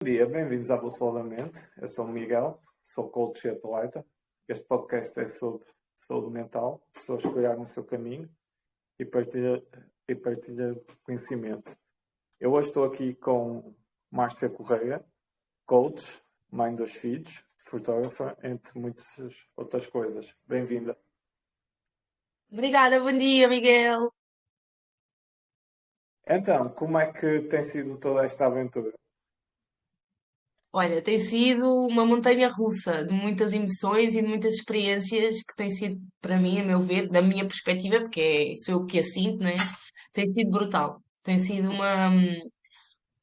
Bom dia, bem-vindos à Bolsonaramente. Eu sou o Miguel, sou coach e atleta. Este podcast é sobre saúde mental, pessoas que olharem no seu caminho e partilha conhecimento. Eu hoje estou aqui com Márcia Correia, coach, mãe dos filhos, fotógrafa, entre muitas outras coisas. Bem-vinda. Obrigada, bom dia, Miguel. Então, como é que tem sido toda esta aventura? Olha, tem sido uma montanha russa de muitas emoções e de muitas experiências que tem sido, para mim, a meu ver, da minha perspectiva, porque sou eu que a sinto, né? Tem sido brutal. Tem sido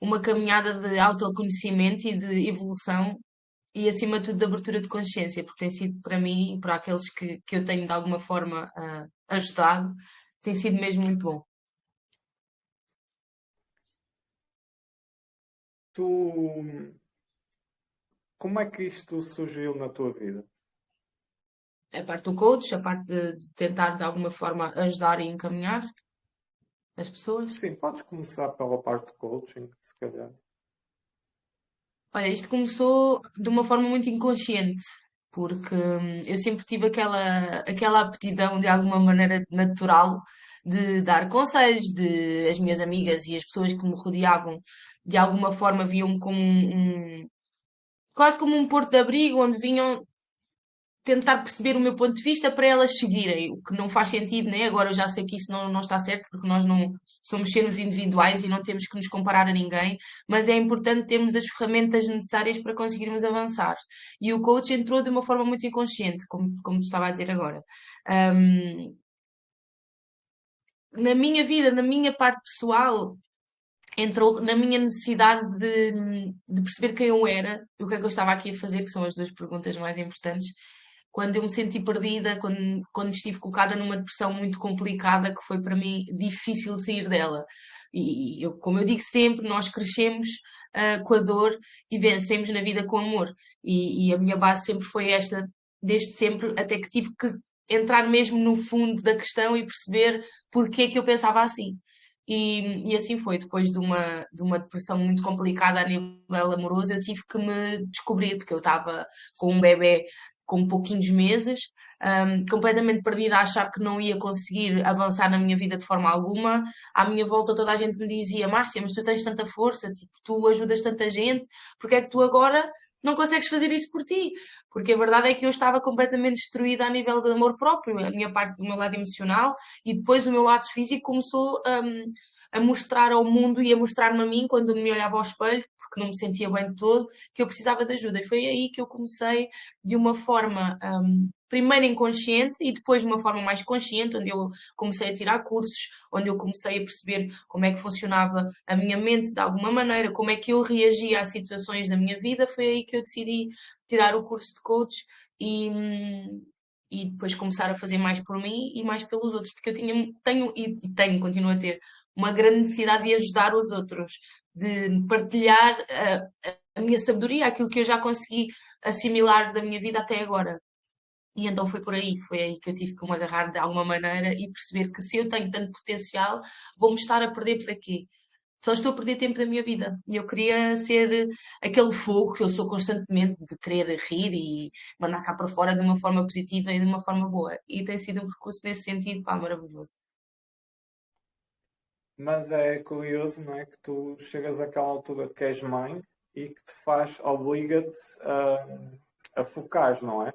uma caminhada de autoconhecimento e de evolução e, acima de tudo, de abertura de consciência, porque tem sido para mim e para aqueles que eu tenho de alguma forma ajudado, tem sido mesmo muito bom. Tu, como é que isto surgiu na tua vida? A parte do coach, a parte de tentar de alguma forma ajudar e encaminhar as pessoas. Sim, podes começar pela parte de coaching, se calhar. Olha, isto começou de uma forma muito inconsciente, porque eu sempre tive aquela aptidão de alguma maneira natural de dar conselhos, de as minhas amigas e as pessoas que me rodeavam de alguma forma viam-me como quase como um porto de abrigo onde vinham tentar perceber o meu ponto de vista para elas seguirem, o que não faz sentido, né? Agora eu já sei que isso não está certo, porque nós não somos seres individuais e não temos que nos comparar a ninguém, mas é importante termos as ferramentas necessárias para conseguirmos avançar. E o coach entrou de uma forma muito inconsciente, como te estava a dizer agora. Ahm, na minha vida, na minha parte pessoal, entrou na minha necessidade de perceber quem eu era e o que é que eu estava aqui a fazer, que são as duas perguntas mais importantes. Quando eu me senti perdida, quando estive colocada numa depressão muito complicada, que foi para mim difícil de sair dela. E eu, como eu digo sempre, nós crescemos com a dor e vencemos na vida com amor. E a minha base sempre foi esta, desde sempre, até que tive que entrar mesmo no fundo da questão e perceber porque é que eu pensava assim. E assim foi, depois de uma depressão muito complicada a nível amoroso, eu tive que me descobrir, porque eu estava com um bebê com pouquinhos meses, completamente perdida a achar que não ia conseguir avançar na minha vida de forma alguma. À minha volta toda a gente me dizia, Márcia, mas tu tens tanta força, tipo, tu ajudas tanta gente, porque é que tu agora não consegues fazer isso por ti? Porque a verdade é que eu estava completamente destruída a nível de amor próprio, a minha parte do meu lado emocional e depois o meu lado físico começou a mostrar ao mundo e a mostrar-me a mim quando me olhava ao espelho, porque não me sentia bem de todo, que eu precisava de ajuda. E foi aí que eu comecei de uma forma, primeiro inconsciente e depois de uma forma mais consciente, onde eu comecei a tirar cursos, onde eu comecei a perceber como é que funcionava a minha mente de alguma maneira, como é que eu reagia a situações da minha vida. Foi aí que eu decidi tirar o curso de coach e, e depois começar a fazer mais por mim e mais pelos outros, porque eu tenho, continuo a ter uma grande necessidade de ajudar os outros, de partilhar a minha sabedoria, aquilo que eu já consegui assimilar da minha vida até agora. E então foi aí que eu tive que me agarrar de alguma maneira e perceber que se eu tenho tanto potencial, vou-me estar a perder por aqui. Só estou a perder tempo da minha vida. E eu queria ser aquele fogo que eu sou constantemente de querer rir e mandar cá para fora de uma forma positiva e de uma forma boa. E tem sido um percurso nesse sentido, pá, maravilhoso. Mas é curioso, não é? Que tu chegas àquela altura que és mãe e que te faz, obriga-te a focar, não é?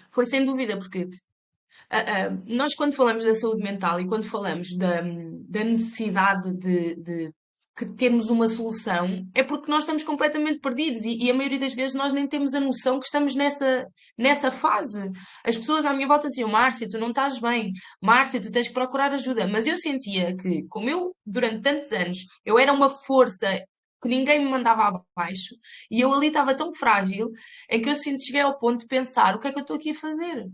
Foi sem dúvida, porque nós, quando falamos da saúde mental e quando falamos da necessidade de que termos uma solução, é porque nós estamos completamente perdidos e a maioria das vezes nós nem temos a noção que estamos nessa fase. As pessoas à minha volta diziam: Márcia, tu não estás bem, Márcia, tu tens que procurar ajuda. Mas eu sentia que, como eu, durante tantos anos, eu era uma força. Que ninguém me mandava abaixo e eu ali estava tão frágil em que eu cheguei ao ponto de pensar: o que é que eu estou aqui a fazer?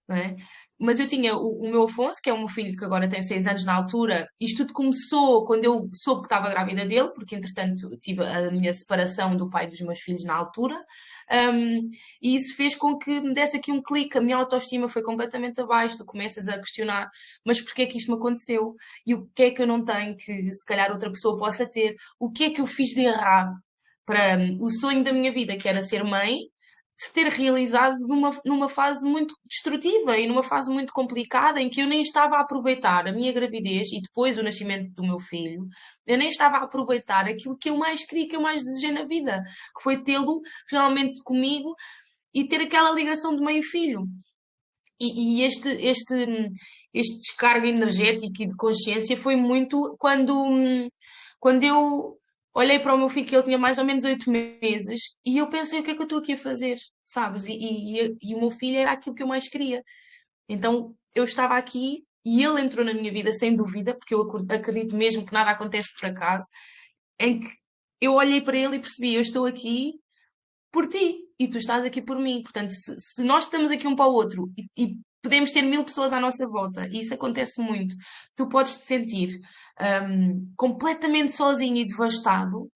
Não é? Mas eu tinha o meu Afonso, que é o meu filho que agora tem 6 anos na altura. Isto tudo começou quando eu soube que estava grávida dele, porque entretanto tive a minha separação do pai dos meus filhos na altura. E isso fez com que me desse aqui um clique. A minha autoestima foi completamente abaixo. Tu começas a questionar, mas porquê é que isto me aconteceu? E o que é que eu não tenho que se calhar outra pessoa possa ter? O que é que eu fiz de errado? para o sonho da minha vida, que era ser mãe, se ter realizado numa fase muito destrutiva e numa fase muito complicada, em que eu nem estava a aproveitar a minha gravidez e depois o nascimento do meu filho, eu nem estava a aproveitar aquilo que eu mais queria, que eu mais desejei na vida, que foi tê-lo realmente comigo e ter aquela ligação de mãe e filho. E este descarga energético e de consciência foi muito quando eu olhei para o meu filho, que ele tinha mais ou menos 8 meses, e eu pensei, o que é que eu estou aqui a fazer? Sabes? E o meu filho era aquilo que eu mais queria. Então eu estava aqui e ele entrou na minha vida sem dúvida, porque eu acredito mesmo que nada acontece por acaso, em que eu olhei para ele e percebi, eu estou aqui por ti e tu estás aqui por mim. Portanto, se nós estamos aqui um para o outro e podemos ter 1000 pessoas à nossa volta, e isso acontece muito, tu podes te sentir completamente sozinho e devastado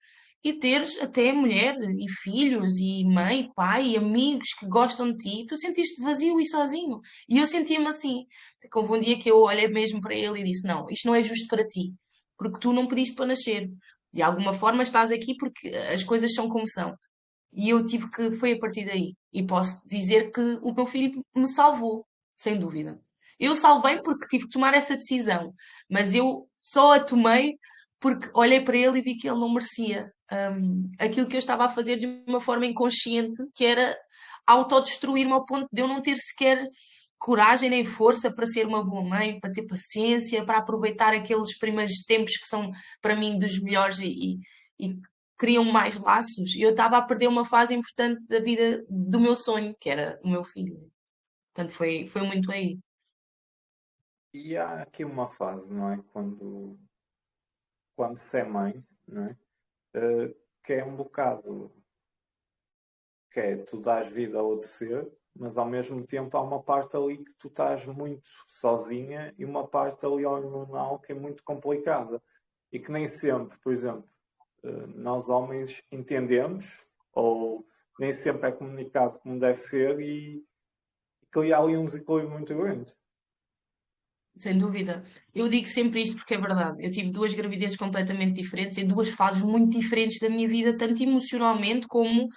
e teres até mulher e filhos e mãe, pai e amigos que gostam de ti, tu sentiste vazio e sozinho. E eu sentia-me assim. Houve um dia que eu olhei mesmo para ele e disse: Não, isto não é justo para ti, porque tu não pediste para nascer. De alguma forma estás aqui porque as coisas são como são. E eu tive que, foi a partir daí. E posso dizer que o meu filho me salvou, sem dúvida. Eu salvei porque tive que tomar essa decisão, mas eu só a tomei porque olhei para ele e vi que ele não merecia aquilo que eu estava a fazer de uma forma inconsciente, que era autodestruir-me ao ponto de eu não ter sequer coragem nem força para ser uma boa mãe, para ter paciência, para aproveitar aqueles primeiros tempos que são para mim dos melhores e criam mais laços. E eu estava a perder uma fase importante da vida do meu sonho, que era o meu filho. Portanto, foi muito aí. E há aqui uma fase, não é? Quando se é mãe, não é? Que é um bocado, que é tu dás vida a outro ser, mas ao mesmo tempo há uma parte ali que tu estás muito sozinha e uma parte ali hormonal que é muito complicada e que nem sempre, por exemplo, nós homens entendemos ou nem sempre é comunicado como deve ser e cria ali um desequilíbrio muito grande. Sem dúvida. Eu digo sempre isto porque é verdade. Eu tive duas gravidezes completamente diferentes, em duas fases muito diferentes da minha vida, tanto emocionalmente como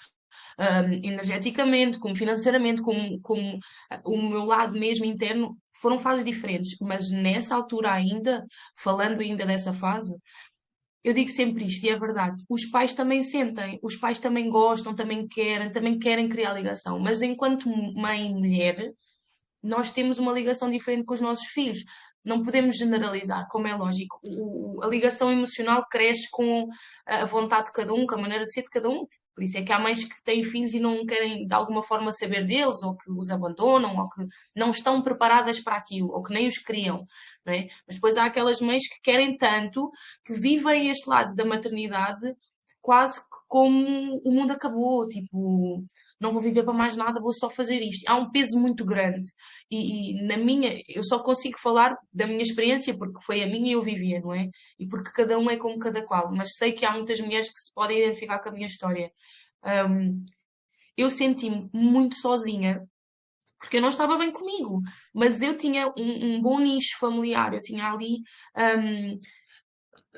energeticamente, como financeiramente, como o meu lado mesmo interno. Foram fases diferentes, mas nessa altura ainda, falando ainda dessa fase, eu digo sempre isto, e é verdade. Os pais também sentem, os pais também gostam, também querem criar ligação. Mas enquanto mãe e mulher, nós temos uma ligação diferente com os nossos filhos. Não podemos generalizar, como é lógico. A ligação emocional cresce com a vontade de cada um, com a maneira de ser de cada um. Por isso é que há mães que têm filhos e não querem de alguma forma saber deles, ou que os abandonam, ou que não estão preparadas para aquilo, ou que nem os criam, não é? Mas depois há aquelas mães que querem tanto, que vivem este lado da maternidade quase que como o mundo acabou, tipo, não vou viver para mais nada, vou só fazer isto. Há um peso muito grande. E na minha, eu só consigo falar da minha experiência porque foi a minha e eu vivia, não é? E porque cada um é como cada qual. Mas sei que há muitas mulheres que se podem identificar com a minha história. Um, eu senti-me muito sozinha porque eu não estava bem comigo, mas eu tinha um bom nicho familiar, eu tinha ali um,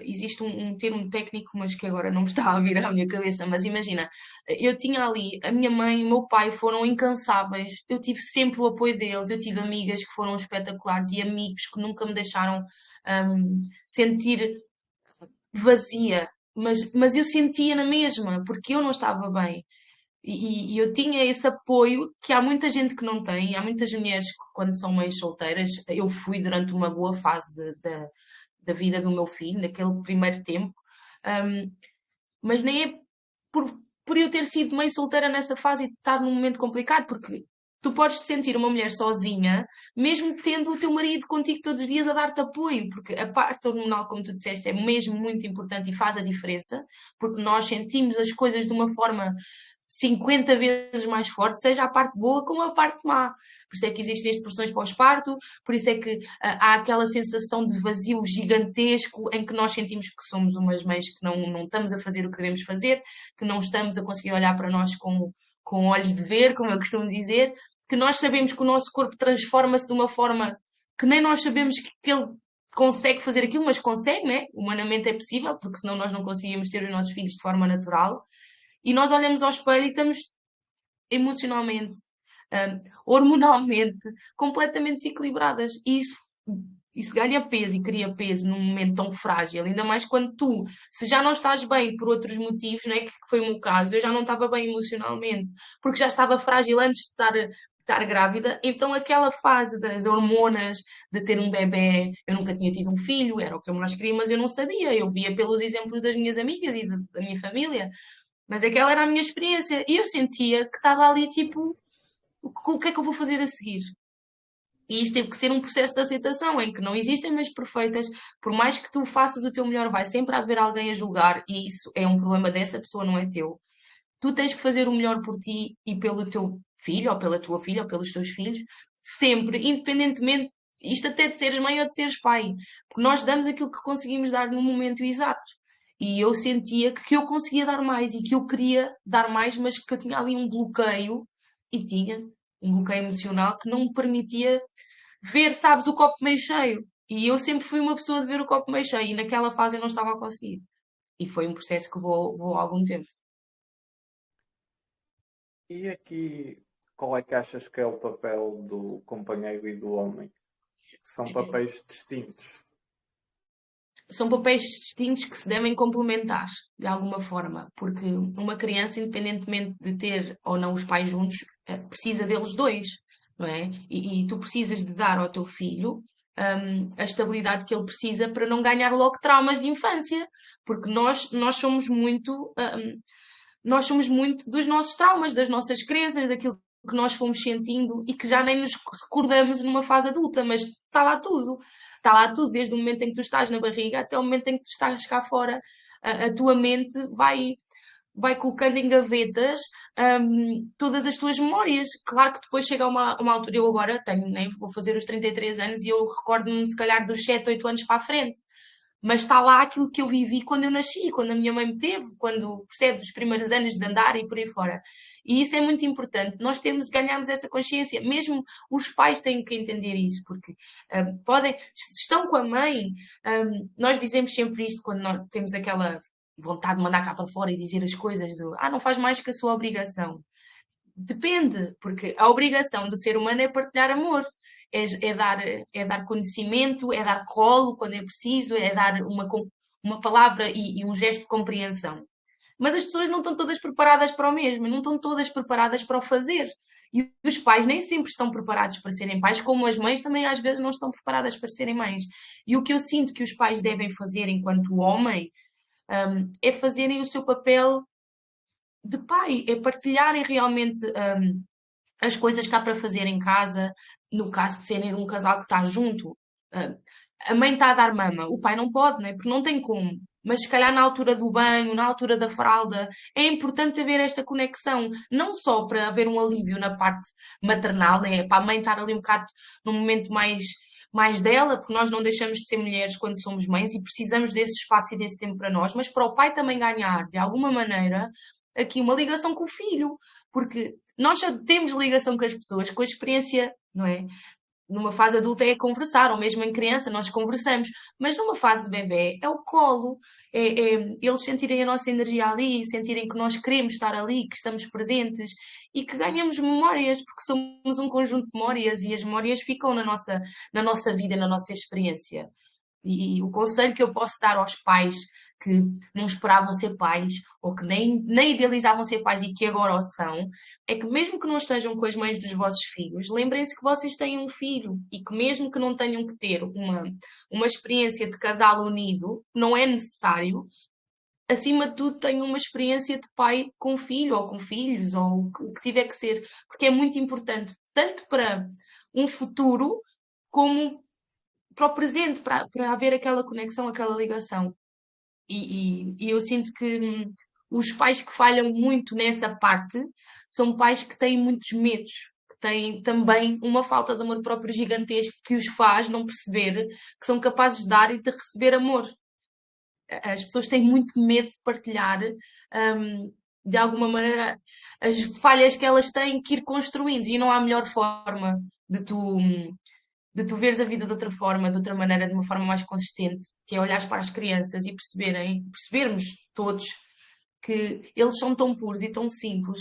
existe um termo técnico, mas que agora não me está a vir à minha cabeça. Mas imagina, eu tinha ali, a minha mãe e o meu pai foram incansáveis, eu tive sempre o apoio deles, eu tive amigas que foram espetaculares e amigos que nunca me deixaram sentir vazia. Mas eu sentia na mesma, porque eu não estava bem. E eu tinha esse apoio que há muita gente que não tem, há muitas mulheres que, quando são mães solteiras, eu fui durante uma boa fase da vida do meu filho, naquele primeiro tempo, um, mas nem é por, por eu ter sido mãe solteira nessa fase e estar num momento complicado, porque tu podes te sentir uma mulher sozinha, mesmo tendo o teu marido contigo todos os dias a dar-te apoio, porque a parte hormonal, como tu disseste, é mesmo muito importante e faz a diferença, porque nós sentimos as coisas de uma forma 50 vezes mais forte, seja a parte boa como a parte má. Por isso é que existem as depressões pós-parto, por isso é que há aquela sensação de vazio gigantesco em que nós sentimos que somos umas mães que não estamos a fazer o que devemos fazer, que não estamos a conseguir olhar para nós com olhos de ver, como eu costumo dizer, que nós sabemos que o nosso corpo transforma-se de uma forma que nem nós sabemos que ele consegue fazer aquilo, mas consegue, né? Humanamente é possível, porque senão nós não conseguíamos ter os nossos filhos de forma natural. E nós olhamos ao espelho e estamos emocionalmente, hormonalmente, completamente desequilibradas. E isso ganha peso e cria peso num momento tão frágil, ainda mais quando tu, se já não estás bem por outros motivos, né, que foi o meu caso, eu já não estava bem emocionalmente, porque já estava frágil antes de estar grávida, então aquela fase das hormonas, de ter um bebê, eu nunca tinha tido um filho, era o que eu mais queria, mas eu não sabia, eu via pelos exemplos das minhas amigas e da minha família, mas aquela era a minha experiência, e eu sentia que estava ali tipo, o que é que eu vou fazer a seguir? E isto teve que ser um processo de aceitação, em que não existem meias perfeitas, por mais que tu faças o teu melhor, vai sempre haver alguém a julgar, e isso é um problema dessa pessoa, não é teu. Tu tens que fazer o melhor por ti e pelo teu filho, ou pela tua filha, ou pelos teus filhos, sempre, independentemente, isto até de seres mãe ou de seres pai, porque nós damos aquilo que conseguimos dar no momento exato. E eu sentia que eu conseguia dar mais e que eu queria dar mais, mas que eu tinha ali um bloqueio, e tinha um bloqueio emocional que não me permitia ver, sabes, o copo meio cheio. E eu sempre fui uma pessoa de ver o copo meio cheio, e naquela fase eu não estava a conseguir. E foi um processo que vou há algum tempo. E aqui, qual é que achas que é o papel do companheiro e do homem? São papéis distintos. São papéis distintos que se devem complementar de alguma forma, porque uma criança, independentemente de ter ou não os pais juntos, precisa deles dois, não é? E tu precisas de dar ao teu filho, a estabilidade que ele precisa para não ganhar logo traumas de infância, porque nós somos muito dos nossos traumas, das nossas crenças, daquilo que nós fomos sentindo e que já nem nos recordamos numa fase adulta, mas está lá tudo. Está lá tudo, desde o momento em que tu estás na barriga até o momento em que tu estás cá fora. A tua mente vai colocando em gavetas, todas as tuas memórias. Claro que depois chega uma altura, eu agora tenho, né, vou fazer os 33 anos e eu recordo-me, se calhar, dos 7, 8 anos para a frente. Mas está lá aquilo que eu vivi quando eu nasci, quando a minha mãe me teve, quando, percebes, os primeiros anos de andar e por aí fora. E isso é muito importante. Nós temos de ganharmos essa consciência. Mesmo os pais têm que entender isso, porque podem, se estão com a mãe, nós dizemos sempre isto quando nós temos aquela vontade de mandar cá para fora e dizer as coisas do não faz mais que a sua obrigação. Depende, porque a obrigação do ser humano é partilhar amor, é dar conhecimento, é dar colo quando é preciso, é dar uma palavra e um gesto de compreensão. Mas as pessoas não estão todas preparadas para o mesmo, não estão todas preparadas para o fazer. E os pais nem sempre estão preparados para serem pais, como as mães também às vezes não estão preparadas para serem mães. E o que eu sinto que os pais devem fazer enquanto homem, é fazerem o seu papel de pai, é partilharem realmente as coisas que há para fazer em casa, no caso de serem um casal que está junto. Hum, a mãe está a dar mama, o pai não pode, né? Porque não tem como. Mas se calhar na altura do banho, na altura da fralda, é importante haver esta conexão, não só para haver um alívio na parte maternal, né? Para a mãe estar ali um bocado num momento mais dela, porque nós não deixamos de ser mulheres quando somos mães e precisamos desse espaço e desse tempo para nós, mas para o pai também ganhar, de alguma maneira, aqui uma ligação com o filho, porque nós já temos ligação com as pessoas, com a experiência, não é? Numa fase adulta é conversar, ou mesmo em criança nós conversamos, mas numa fase de bebê é o colo, é eles sentirem a nossa energia ali, sentirem que nós queremos estar ali, que estamos presentes e que ganhamos memórias, porque somos um conjunto de memórias e as memórias ficam na nossa vida, na nossa experiência. E o conselho que eu posso dar aos pais que não esperavam ser pais ou que nem idealizavam ser pais e que agora o são, é que mesmo que não estejam com as mães dos vossos filhos, lembrem-se que vocês têm um filho e que mesmo que não tenham que ter uma experiência de casal unido, não é necessário, acima de tudo tenham uma experiência de pai com filho ou com filhos ou o que tiver que ser, porque é muito importante, tanto para um futuro como para o presente, para haver aquela conexão, aquela ligação. E eu sinto que os pais que falham muito nessa parte são pais que têm muitos medos, que têm também uma falta de amor próprio gigantesco que os faz não perceber que são capazes de dar e de receber amor. As pessoas têm muito medo de partilhar, de alguma maneira, as falhas que elas têm que ir construindo, e não há melhor forma de tu veres a vida de outra forma, de outra maneira, de uma forma mais consistente, que é olhares para as crianças e percebermos todos que eles são tão puros e tão simples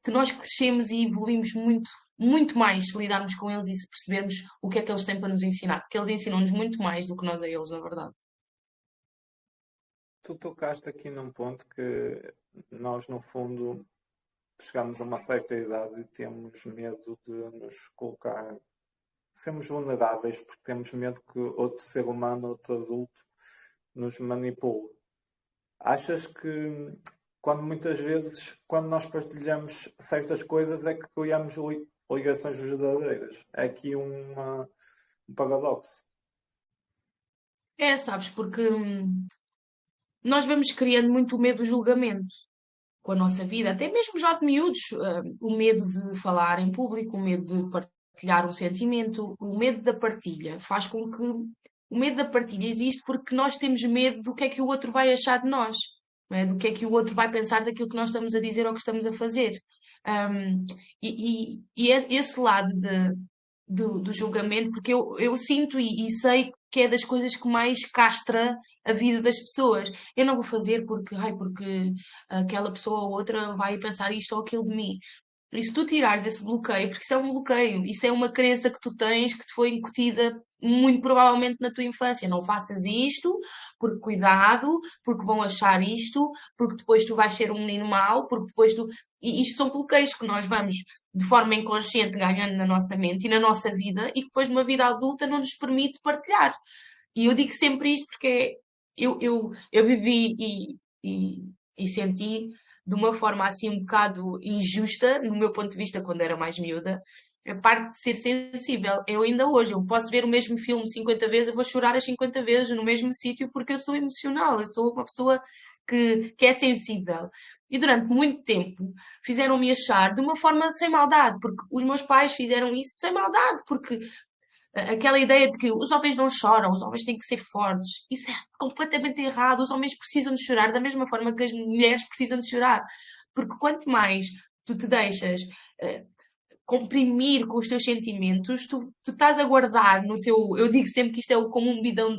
que nós crescemos e evoluímos muito, muito mais se lidarmos com eles e se percebermos o que é que eles têm para nos ensinar, porque eles ensinam-nos muito mais do que nós a eles, na verdade. Tu tocaste aqui num ponto que nós, no fundo, chegamos a uma certa idade e temos medo de nos colocar, sermos vulneráveis porque temos medo que outro ser humano, outro adulto, nos manipule. Achas que quando muitas vezes, quando nós partilhamos certas coisas, é que criamos ligações verdadeiras? É aqui um paradoxo. É, sabes, porque nós vamos criando muito o medo do julgamento com a nossa vida, até mesmo já de miúdos, o medo de falar em público, o medo de partilhar um sentimento, o medo da partilha faz com que o medo da partilha existe porque nós temos medo do que é que o outro vai achar de nós, não é? Do que é que o outro vai pensar daquilo que nós estamos a dizer ou que estamos a fazer. Um, e é esse lado do julgamento, porque eu sinto e sei que é das coisas que mais castra a vida das pessoas. Eu não vou fazer porque, ai, porque aquela pessoa ou outra vai pensar isto ou aquilo de mim. E se tu tirares esse bloqueio, porque isso é um bloqueio, isso é uma crença que tu tens que te foi incutida muito provavelmente na tua infância. Não faças isto, porque cuidado, porque vão achar isto, porque depois tu vais ser um menino mau, porque depois tu. E isto são bloqueios que nós vamos de forma inconsciente ganhando na nossa mente e na nossa vida e que depois numa vida adulta não nos permite partilhar. E eu digo sempre isto porque eu vivi e senti de uma forma assim um bocado injusta, no meu ponto de vista, quando era mais miúda, a parte de ser sensível. Eu ainda hoje, eu posso ver o mesmo filme 50 vezes, eu vou chorar as 50 vezes no mesmo sítio porque eu sou emocional, eu sou uma pessoa que é sensível. E durante muito tempo fizeram-me achar de uma forma sem maldade, porque os meus pais fizeram isso sem maldade, porque aquela ideia de que os homens não choram, os homens têm que ser fortes, isso é completamente errado. Os homens precisam de chorar da mesma forma que as mulheres precisam de chorar. Porque quanto mais tu te deixas uh, comprimir com os teus sentimentos, tu estás a guardar no teu. Eu digo sempre que isto é como um bidão,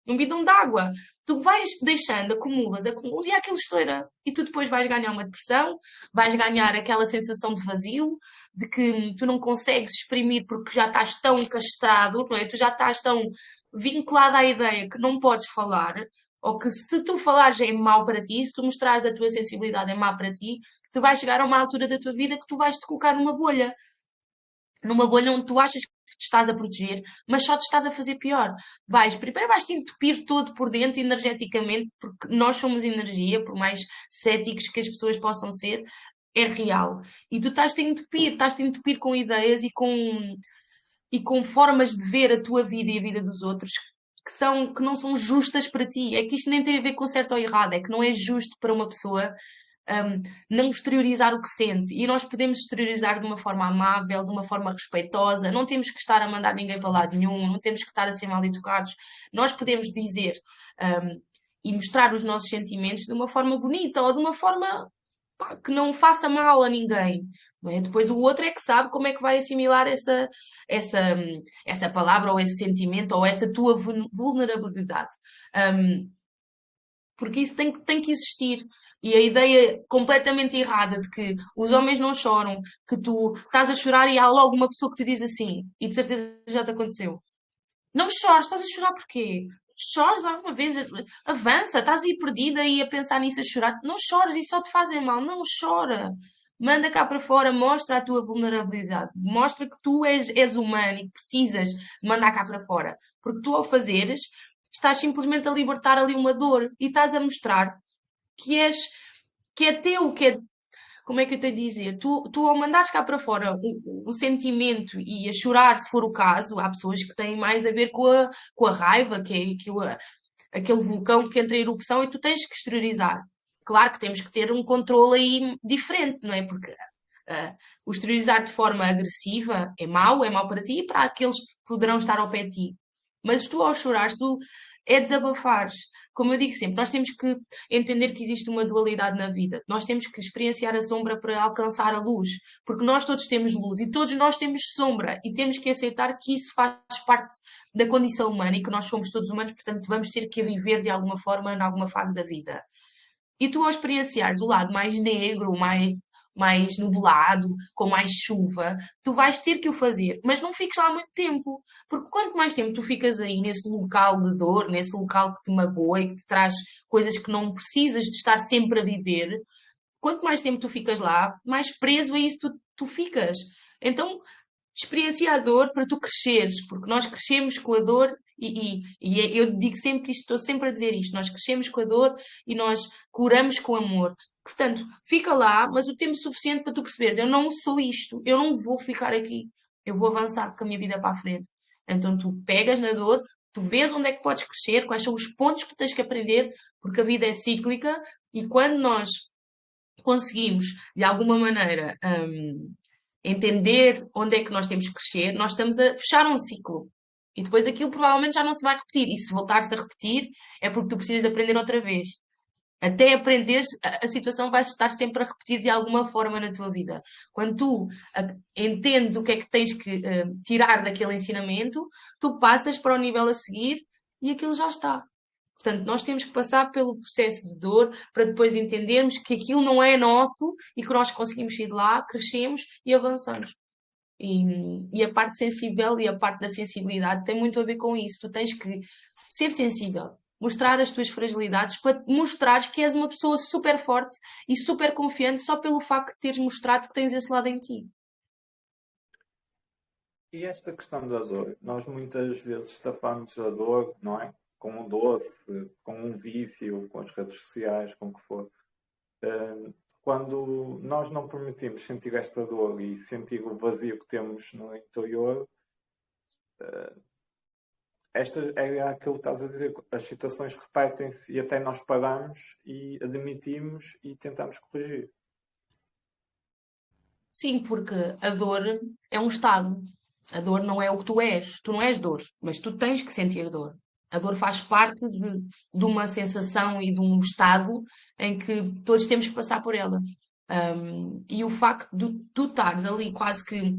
um bidão de água. Tu vais deixando, acumulas, acumulas e aquilo estoura. E tu depois vais ganhar uma depressão, vais ganhar aquela sensação de vazio, de que tu não consegues exprimir porque já estás tão castrado, não é? Tu já estás tão vinculado à ideia que não podes falar, ou que se tu falares é mau para ti, se tu mostrares a tua sensibilidade é má para ti, tu vais chegar a uma altura da tua vida que tu vais te colocar numa bolha onde tu achas que te estás a proteger, mas só te estás a fazer pior. Primeiro vais-te entupir todo por dentro, energeticamente, porque nós somos energia, por mais céticos que as pessoas possam ser, é real. E tu estás-te a entupir com ideias e com formas de ver a tua vida e a vida dos outros que não são justas para ti. É que isto nem tem a ver com certo ou errado, é que não é justo para uma pessoa não exteriorizar o que sente. E nós podemos exteriorizar de uma forma amável, de uma forma respeitosa, não temos que estar a mandar ninguém para lado nenhum, não temos que estar a ser mal educados. Nós podemos dizer e mostrar os nossos sentimentos de uma forma bonita ou de uma forma pá, que não faça mal a ninguém. Não é? Depois o outro é que sabe como é que vai assimilar essa, essa palavra ou esse sentimento ou essa tua vulnerabilidade. Um, porque isso tem que existir. E a ideia completamente errada de que os homens não choram, que tu estás a chorar e há logo uma pessoa que te diz assim, e de certeza já te aconteceu. Não chores, estás a chorar porquê? Chores alguma vez, avança, estás aí perdida e a pensar nisso, a chorar. Não chores, isso só te fazem mal. Não chora. Manda cá para fora, mostra a tua vulnerabilidade. Mostra que tu és humano e que precisas de mandar cá para fora. Porque tu, ao fazeres, estás simplesmente a libertar ali uma dor e estás a mostrar que és, que é teu, que é, como é que eu tenho de dizer? Tu ao mandares cá para fora o sentimento e a chorar, se for o caso, há pessoas que têm mais a ver com a raiva, aquele vulcão que entra em erupção e tu tens que exteriorizar. Claro que temos que ter um controle aí diferente, não é? Porque o exteriorizar de forma agressiva é mau para ti e para aqueles que poderão estar ao pé de ti. Mas tu, ao chorares, tu é desabafares. Como eu digo sempre, nós temos que entender que existe uma dualidade na vida. Nós temos que experienciar a sombra para alcançar a luz. Porque nós todos temos luz e todos nós temos sombra. E temos que aceitar que isso faz parte da condição humana e que nós somos todos humanos, portanto, vamos ter que a viver de alguma forma, em alguma fase da vida. E tu, ao experienciares o lado mais negro, mais nublado, com mais chuva, tu vais ter que o fazer, mas não fiques lá muito tempo, porque quanto mais tempo tu ficas aí nesse local de dor, nesse local que te magoa e que te traz coisas que não precisas de estar sempre a viver, quanto mais tempo tu ficas lá, mais preso a isso tu ficas. Então, experiencia a dor para tu cresceres, porque nós crescemos com a dor eu digo sempre isto, estou sempre a dizer isto, nós crescemos com a dor e nós curamos com amor. Portanto, fica lá, mas o tempo suficiente para tu perceberes, eu não sou isto, eu não vou ficar aqui, eu vou avançar com a minha vida para a frente. Então tu pegas na dor, tu vês onde é que podes crescer, quais são os pontos que tu tens que aprender, porque a vida é cíclica e quando nós conseguimos, de alguma maneira, entender onde é que nós temos que crescer, nós estamos a fechar um ciclo. E depois aquilo provavelmente já não se vai repetir. E se voltar-se a repetir, é porque tu precisas de aprender outra vez. Até aprenderes, a situação vai se estar sempre a repetir de alguma forma na tua vida. Quando tu entendes o que é que tens que tirar daquele ensinamento, tu passas para o nível a seguir e aquilo já está. Portanto, nós temos que passar pelo processo de dor para depois entendermos que aquilo não é nosso e que nós conseguimos sair de lá, crescemos e avançamos. E a parte sensível e a parte da sensibilidade tem muito a ver com isso. Tu tens que ser sensível, mostrar as tuas fragilidades para mostrares que és uma pessoa super forte e super confiante só pelo facto de teres mostrado que tens esse lado em ti. E esta questão da dor, nós muitas vezes tapamos a dor, não é? Com um doce, com um vício, com as redes sociais, com o que for. Quando nós não permitimos sentir esta dor e sentir o vazio que temos no interior, esta é aquilo que estás a dizer, as situações repetem-se e até nós paramos e admitimos e tentamos corrigir. Sim, porque a dor é um estado. A dor não é o que tu és. Tu não és dor, mas tu tens que sentir dor. A dor faz parte de uma sensação e de um estado em que todos temos que passar por ela. E o facto de tu estares ali quase que.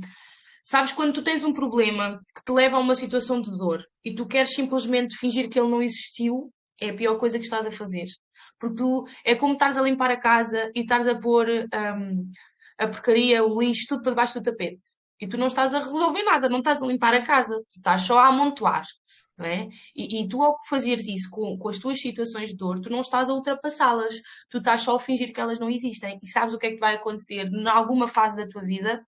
Sabes, quando tu tens um problema que te leva a uma situação de dor e tu queres simplesmente fingir que ele não existiu, é a pior coisa que estás a fazer. Porque tu é como estares a limpar a casa e estares a pôr a porcaria, o lixo, tudo para debaixo do tapete. E tu não estás a resolver nada, não estás a limpar a casa, tu estás só a amontoar. Não é? E tu, ao fazeres isso com as tuas situações de dor, tu não estás a ultrapassá-las, tu estás só a fingir que elas não existem. E sabes o que é que vai acontecer? Em alguma fase da tua vida,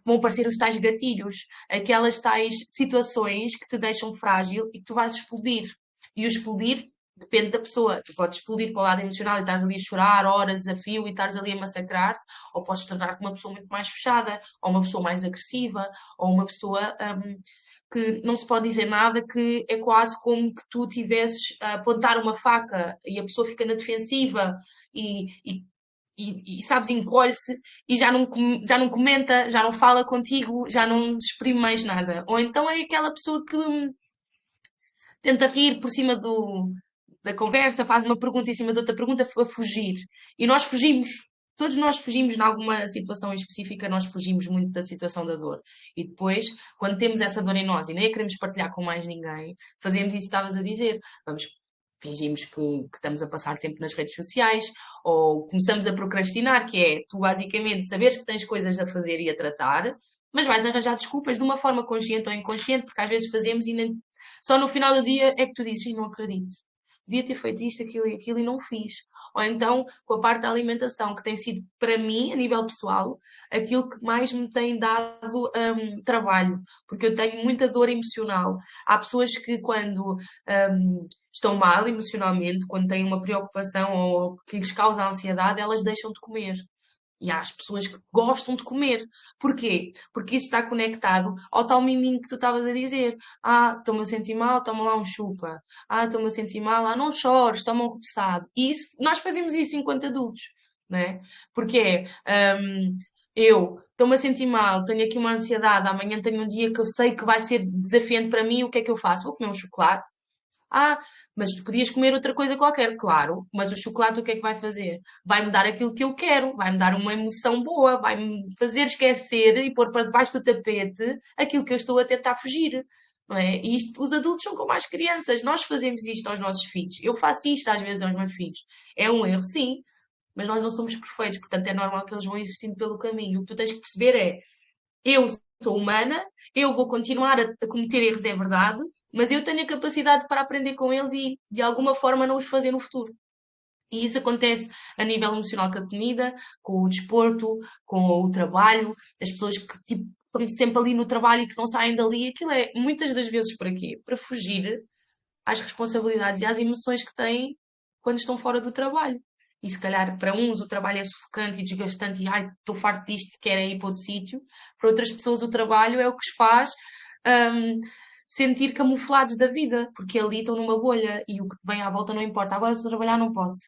vão aparecer os tais gatilhos, aquelas tais situações que te deixam frágil e que tu vais explodir. E o explodir depende da pessoa. Tu podes explodir para o lado emocional e estás ali a chorar horas a fio e estás ali a massacrar-te, ou podes tornar-te uma pessoa muito mais fechada, ou uma pessoa mais agressiva, ou uma pessoa que não se pode dizer nada, que é quase como que tu tivesses a apontar uma faca e a pessoa fica na defensiva e sabes, encolhe-se e já não comenta, já não fala contigo, já não exprime mais nada. Ou então é aquela pessoa que tenta rir por cima da conversa, faz uma pergunta em cima de outra pergunta para fugir. E nós fugimos. Todos nós fugimos em alguma situação específica, nós fugimos muito da situação da dor. E depois, quando temos essa dor em nós e nem a queremos partilhar com mais ninguém, fazemos isso que estavas a dizer. Vamos fingimos que estamos a passar tempo nas redes sociais, ou começamos a procrastinar, que é tu basicamente saberes que tens coisas a fazer e a tratar, mas vais arranjar desculpas de uma forma consciente ou inconsciente, porque às vezes fazemos e só no final do dia é que tu dizes, não acredito. Devia ter feito isto, aquilo e não fiz. Ou então, com a parte da alimentação, que tem sido, para mim, a nível pessoal, aquilo que mais me tem dado trabalho. Porque eu tenho muita dor emocional. Há pessoas que, quando estão mal emocionalmente, quando têm uma preocupação ou que lhes causa ansiedade, elas deixam de comer. E há as pessoas que gostam de comer. Porquê? Porque isso está conectado ao tal miminho que tu estavas a dizer. Ah, estou-me a sentir mal, toma lá um chupa. Ah, estou-me a sentir mal, ah, não chores, toma um repousado. E isso, nós fazemos isso enquanto adultos, não é? Porque eu estou-me a sentir mal, tenho aqui uma ansiedade, amanhã tenho um dia que eu sei que vai ser desafiante para mim, o que é que eu faço? Vou comer um chocolate. Ah, mas tu podias comer outra coisa qualquer, claro, mas o chocolate o que é que vai fazer? Vai-me dar aquilo que eu quero, vai-me dar uma emoção boa, vai-me fazer esquecer e pôr para debaixo do tapete aquilo que eu estou a tentar fugir. não é? E isto, os adultos são como as crianças, nós fazemos isto aos nossos filhos. Eu faço isto às vezes aos meus filhos. É um erro, sim, mas nós não somos perfeitos, portanto é normal que eles vão existindo pelo caminho. O que tu tens que perceber é: eu sou humana, eu vou continuar a cometer erros, é verdade, mas eu tenho a capacidade para aprender com eles e de alguma forma não os fazer no futuro. E isso acontece a nível emocional com a comida, com o desporto, com o trabalho, as pessoas que tipo, estão sempre ali no trabalho e que não saem dali. Aquilo é muitas das vezes para quê? Para fugir às responsabilidades e às emoções que têm quando estão fora do trabalho. E se calhar para uns o trabalho é sufocante e desgastante e ai, estou farto disto, quero é ir para outro sítio. Para outras pessoas o trabalho é o que os faz hum, sentir camuflados da vida, porque ali estão numa bolha e o que vem à volta não importa. Agora estou a trabalhar, não posso.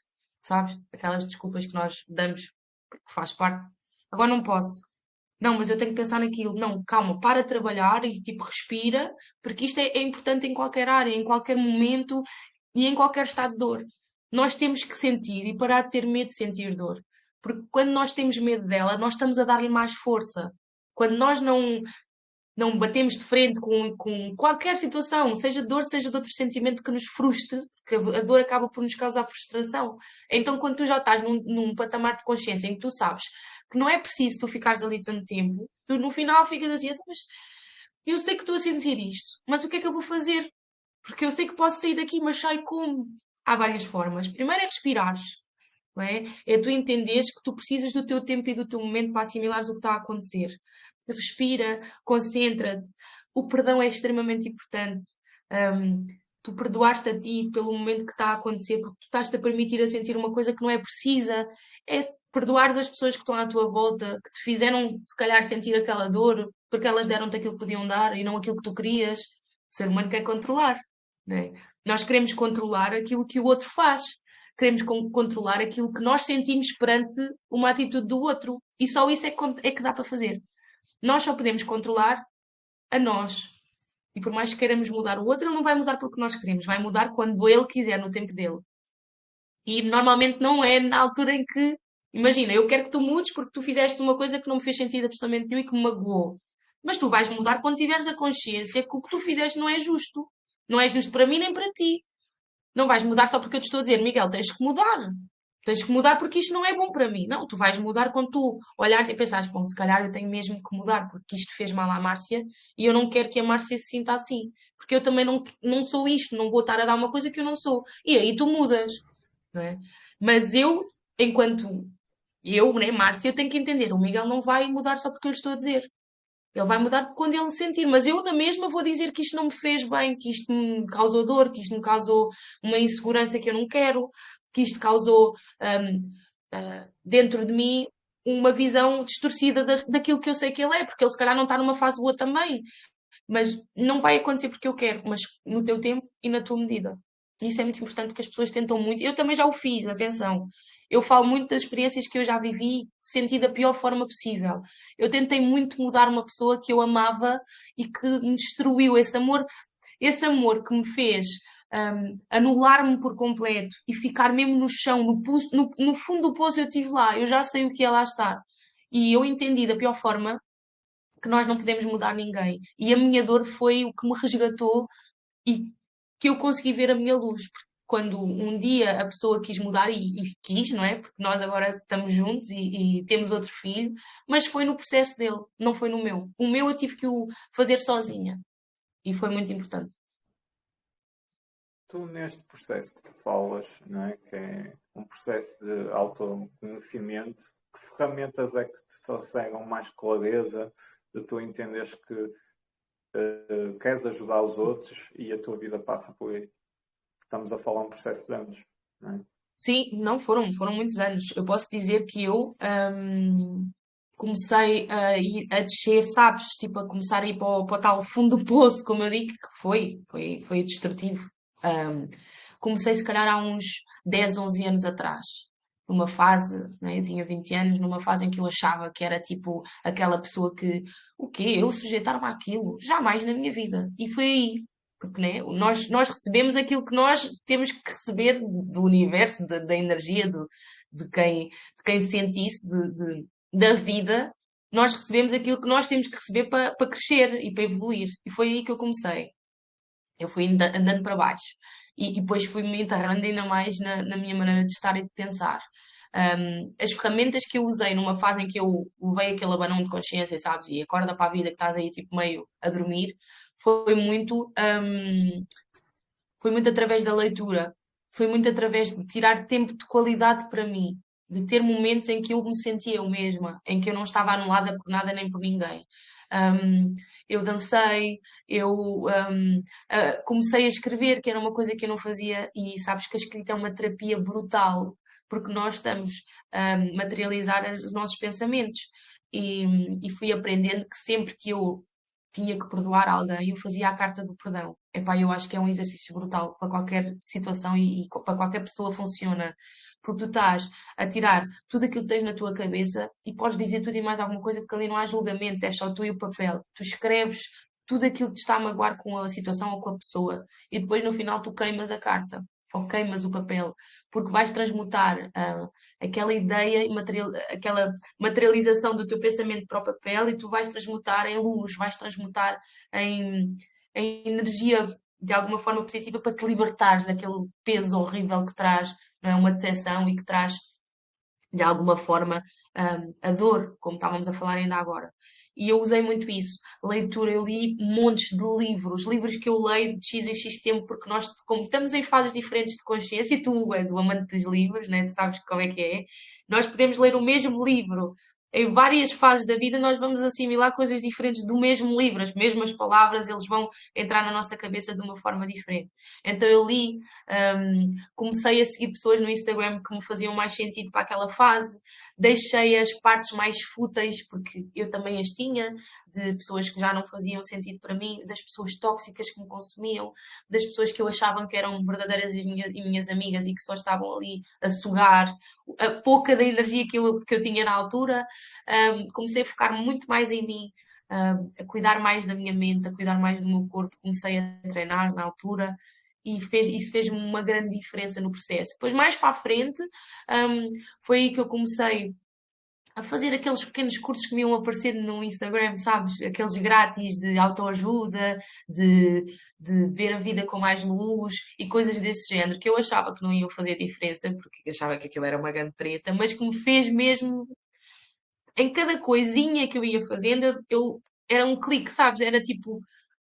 Sabes? Aquelas desculpas que nós damos, que faz parte. Agora não posso. Não, mas eu tenho que pensar naquilo. Não, calma, para de trabalhar e tipo respira, porque isto é importante em qualquer área, em qualquer momento e em qualquer estado de dor. Nós temos que sentir e parar de ter medo de sentir dor. Porque quando nós temos medo dela, nós estamos a dar-lhe mais força. Quando nós não batemos de frente com qualquer situação, seja de dor, seja de outro sentimento que nos frustre, porque a dor acaba por nos causar frustração. Então, quando tu já estás num patamar de consciência em que tu sabes que não é preciso tu ficares ali tanto tempo, tu no final ficas assim: "Então, mas eu sei que estou a sentir isto, mas o que é que eu vou fazer? Porque eu sei que posso sair daqui, mas sai como?" Há várias formas. Primeiro é respirares, não é? É tu entenderes que tu precisas do teu tempo e do teu momento para assimilares o que está a acontecer. Respira, concentra-te. O perdão é extremamente importante. Um, Tu perdoaste a ti pelo momento que está a acontecer, porque tu estás-te a permitir a sentir uma coisa que não é precisa. É perdoares as pessoas que estão à tua volta, que te fizeram, se calhar, sentir aquela dor, porque elas deram-te aquilo que podiam dar e não aquilo que tu querias. O ser humano quer controlar, não é? Nós queremos controlar aquilo que o outro faz. Queremos controlar aquilo que nós sentimos perante uma atitude do outro. E só isso é que dá para fazer. Nós só podemos controlar a nós. E por mais que queiramos mudar o outro, ele não vai mudar porque nós queremos. Vai mudar quando ele quiser, no tempo dele. E normalmente não é na altura em que. Imagina, eu quero que tu mudes porque tu fizeste uma coisa que não me fez sentido absolutamente nenhum e que me magoou. Mas tu vais mudar quando tiveres a consciência que o que tu fizeste não é justo. Não é justo para mim nem para ti. Não vais mudar só porque eu te estou a dizer: Miguel, tens que mudar. Tens que mudar porque isto não é bom para mim. Não, tu vais mudar quando tu olhares e pensares: bom, se calhar eu tenho mesmo que mudar porque isto fez mal à Márcia e eu não quero que a Márcia se sinta assim. Porque eu também não sou isto, não vou estar a dar uma coisa que eu não sou. E aí tu mudas, não é? Mas eu, enquanto eu, né, Márcia, eu tenho que entender: o Miguel não vai mudar só porque eu lhe estou a dizer. Ele vai mudar quando ele sentir, mas eu na mesma vou dizer que isto não me fez bem, que isto me causou dor, que isto me causou uma insegurança que eu não quero, que isto causou dentro de mim uma visão distorcida daquilo que eu sei que ele é, porque ele se calhar não está numa fase boa também, mas não vai acontecer porque eu quero, mas no teu tempo e na tua medida. Isso é muito importante porque as pessoas tentam muito. Eu também já o fiz, atenção. Eu falo muito das experiências que eu já vivi, senti da pior forma possível. Eu tentei muito mudar uma pessoa que eu amava e que me destruiu esse amor que me fez anular-me por completo e ficar mesmo no chão, no fundo do poço eu estive lá, eu já sei o que é lá estar. E eu entendi da pior forma que nós não podemos mudar ninguém. E a minha dor foi o que me resgatou e que eu consegui ver a minha luz. Porque quando um dia a pessoa quis mudar e quis, não é? Porque nós agora estamos juntos e temos outro filho, mas foi no processo dele, não foi no meu. O meu eu tive que o fazer sozinha e foi muito importante. Tu, neste processo que tu falas, não é? Que é um processo de autoconhecimento, que ferramentas é que te trouxeram mais clareza de tu entenderes que queres ajudar os outros e a tua vida passa por aí? Estamos a falar um processo de anos, não é? Sim, não foram muitos anos. Eu posso dizer que eu comecei a ir a descer, sabes? Tipo, a começar a ir para o tal fundo do poço, como eu digo, que foi destrutivo. Hum, Comecei, se calhar, há uns 10 11 anos atrás. Numa fase, né? Eu tinha 20 anos, numa fase em que eu achava que era tipo aquela pessoa que, o quê? Eu sujeitar-me àquilo? Jamais na minha vida. E foi aí. Porque, né, nós recebemos aquilo que nós temos que receber do universo, da energia, de quem sente isso, da vida. Nós recebemos aquilo que nós temos que receber para crescer e para evoluir. E foi aí que eu comecei. Eu fui andando para baixo e depois fui-me enterrando ainda mais na minha maneira de estar e de pensar. As ferramentas que eu usei numa fase em que eu levei aquele abanão de consciência, sabes, e acorda para a vida que estás aí tipo meio a dormir, foi muito, foi muito através da leitura, foi muito através de tirar tempo de qualidade para mim, de ter momentos em que eu me sentia eu mesma, em que eu não estava anulada por nada nem por ninguém. Um, eu dancei, comecei a escrever, que era uma coisa que eu não fazia, e sabes que a escrita é uma terapia brutal, porque nós estamos a materializar os nossos pensamentos. E, e fui aprendendo que sempre que eu tinha que perdoar alguém, eu fazia a carta do perdão. Epá, eu acho que é um exercício brutal para qualquer situação e para qualquer pessoa funciona. Porque tu estás a tirar tudo aquilo que tens na tua cabeça e podes dizer tudo e mais alguma coisa, porque ali não há julgamentos, é só tu e o papel. Tu escreves tudo aquilo que te está a magoar com a situação ou com a pessoa e depois no final tu queimas a carta ou queimas o papel, porque vais transmutar aquela ideia, aquela materialização do teu pensamento para o papel e tu vais transmutar em luz, vais transmutar em, em energia de alguma forma positiva para te libertares daquele peso horrível que traz, não é, uma decepção e que traz de alguma forma a dor, como estávamos a falar ainda agora. E eu usei muito isso. Leitura, eu li montes de livros, livros que eu leio de X em X tempo, porque nós, como estamos em fases diferentes de consciência, e tu és o amante dos livros, né? Tu sabes como é que é, nós podemos ler o mesmo livro. Em várias fases da vida, nós vamos assimilar coisas diferentes do mesmo livro, as mesmas palavras, eles vão entrar na nossa cabeça de uma forma diferente. Então, eu li, comecei a seguir pessoas no Instagram que me faziam mais sentido para aquela fase, deixei as partes mais fúteis, porque eu também as tinha, de pessoas que já não faziam sentido para mim, das pessoas tóxicas que me consumiam, das pessoas que eu achava que eram verdadeiras e minhas amigas e que só estavam ali a sugar a pouca da energia que eu tinha na altura. Comecei a focar muito mais em mim, a cuidar mais da minha mente, a cuidar mais do meu corpo. Comecei a treinar na altura e isso fez-me uma grande diferença no processo. Depois, mais para a frente, foi aí que eu comecei a fazer aqueles pequenos cursos que me iam aparecer no Instagram, sabes? Aqueles grátis de autoajuda, de, de ver a vida com mais luz e coisas desse género, que eu achava que não iam fazer diferença, porque achava que aquilo era uma grande treta, mas que me fez mesmo em cada coisinha que eu ia fazendo, era um clique, sabes? Era tipo,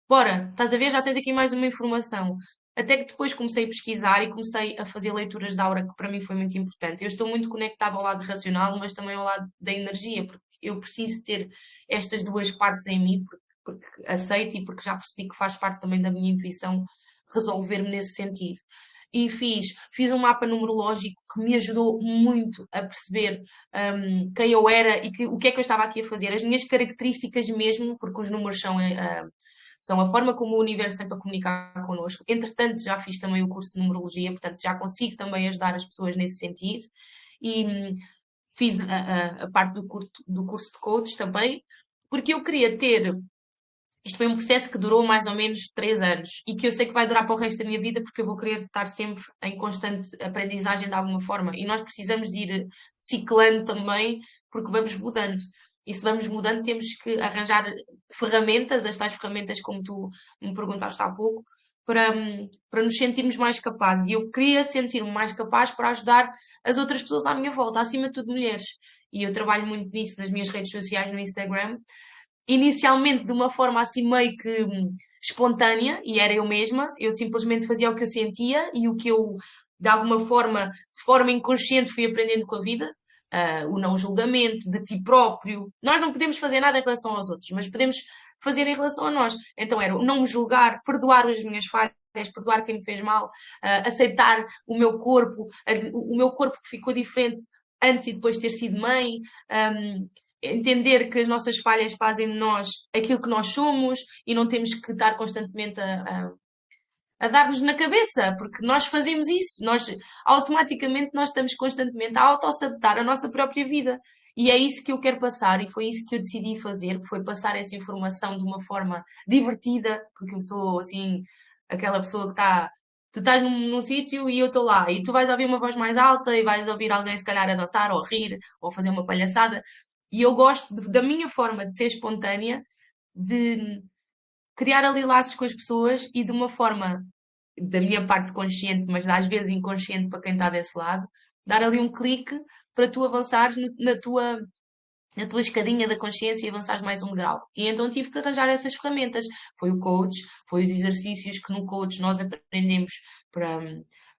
bora, estás a ver? Já tens aqui mais uma informação. Até que depois comecei a pesquisar e comecei a fazer leituras de aura, que para mim foi muito importante. Eu estou muito conectada ao lado racional, mas também ao lado da energia, porque eu preciso ter estas duas partes em mim, porque aceito e porque já percebi que faz parte também da minha intuição resolver-me nesse sentido. E fiz um mapa numerológico que me ajudou muito a perceber quem eu era e o que é que eu estava aqui a fazer, as minhas características mesmo, porque os números são a forma como o universo tem para comunicar connosco. Entretanto, já fiz também o curso de numerologia, portanto, já consigo também ajudar as pessoas nesse sentido. E fiz a parte do curso de coach também, porque eu queria ter. Isto foi um processo que durou mais ou menos 3 anos e que eu sei que vai durar para o resto da minha vida porque eu vou querer estar sempre em constante aprendizagem de alguma forma. E nós precisamos de ir ciclando também porque vamos mudando. E se vamos mudando, temos que arranjar ferramentas, as tais ferramentas como tu me perguntaste há pouco, para nos sentirmos mais capazes. E eu queria sentir-me mais capaz para ajudar as outras pessoas à minha volta, acima de tudo mulheres. E eu trabalho muito nisso nas minhas redes sociais, no Instagram, inicialmente de uma forma assim meio que espontânea, e era eu mesma, eu simplesmente fazia o que eu sentia e o que eu, de alguma forma, de forma inconsciente, fui aprendendo com a vida. O não julgamento de ti próprio. Nós não podemos fazer nada em relação aos outros, mas podemos fazer em relação a nós. Então era o não me julgar, perdoar as minhas falhas, perdoar quem me fez mal, aceitar o meu corpo que ficou diferente antes e depois de ter sido mãe, entender que as nossas falhas fazem de nós aquilo que nós somos e não temos que estar constantemente a dar-nos na cabeça, porque nós fazemos isso, automaticamente nós estamos constantemente a auto-sabotar a nossa própria vida. E é isso que eu quero passar, e foi isso que eu decidi fazer, foi passar essa informação de uma forma divertida, porque eu sou assim, aquela pessoa que está. Tu estás num sítio e eu estou lá, e tu vais ouvir uma voz mais alta e vais ouvir alguém se calhar a dançar ou a rir ou fazer uma palhaçada. E eu gosto da minha forma de ser espontânea, de criar ali laços com as pessoas e de uma forma, da minha parte consciente, mas às vezes inconsciente para quem está desse lado, dar ali um clique para tu avançares na tua escadinha da consciência e avançares mais um grau. E então tive que arranjar essas ferramentas. Foi o coach, foi os exercícios que no coach nós aprendemos para,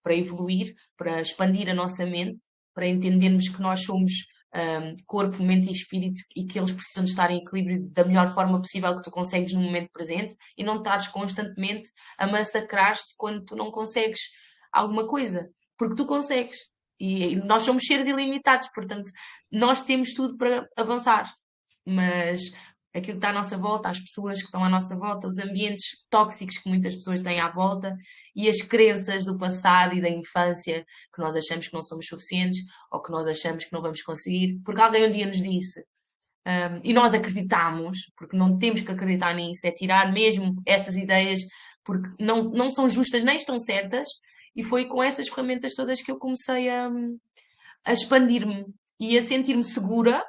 para evoluir, para expandir a nossa mente, para entendermos que nós somos corpo, mente e espírito e que eles precisam de estar em equilíbrio da melhor forma possível que tu consegues no momento presente e não estares constantemente a massacrar-te quando tu não consegues alguma coisa. Porque tu consegues. E nós somos seres ilimitados, portanto, nós temos tudo para avançar, mas aquilo que está à nossa volta, as pessoas que estão à nossa volta, os ambientes tóxicos que muitas pessoas têm à volta e as crenças do passado e da infância que nós achamos que não somos suficientes ou que nós achamos que não vamos conseguir, porque alguém um dia nos disse. E nós acreditamos, porque não temos que acreditar nisso, é tirar mesmo essas ideias, porque não são justas nem estão certas, e foi com essas ferramentas todas que eu comecei a expandir-me e a sentir-me segura,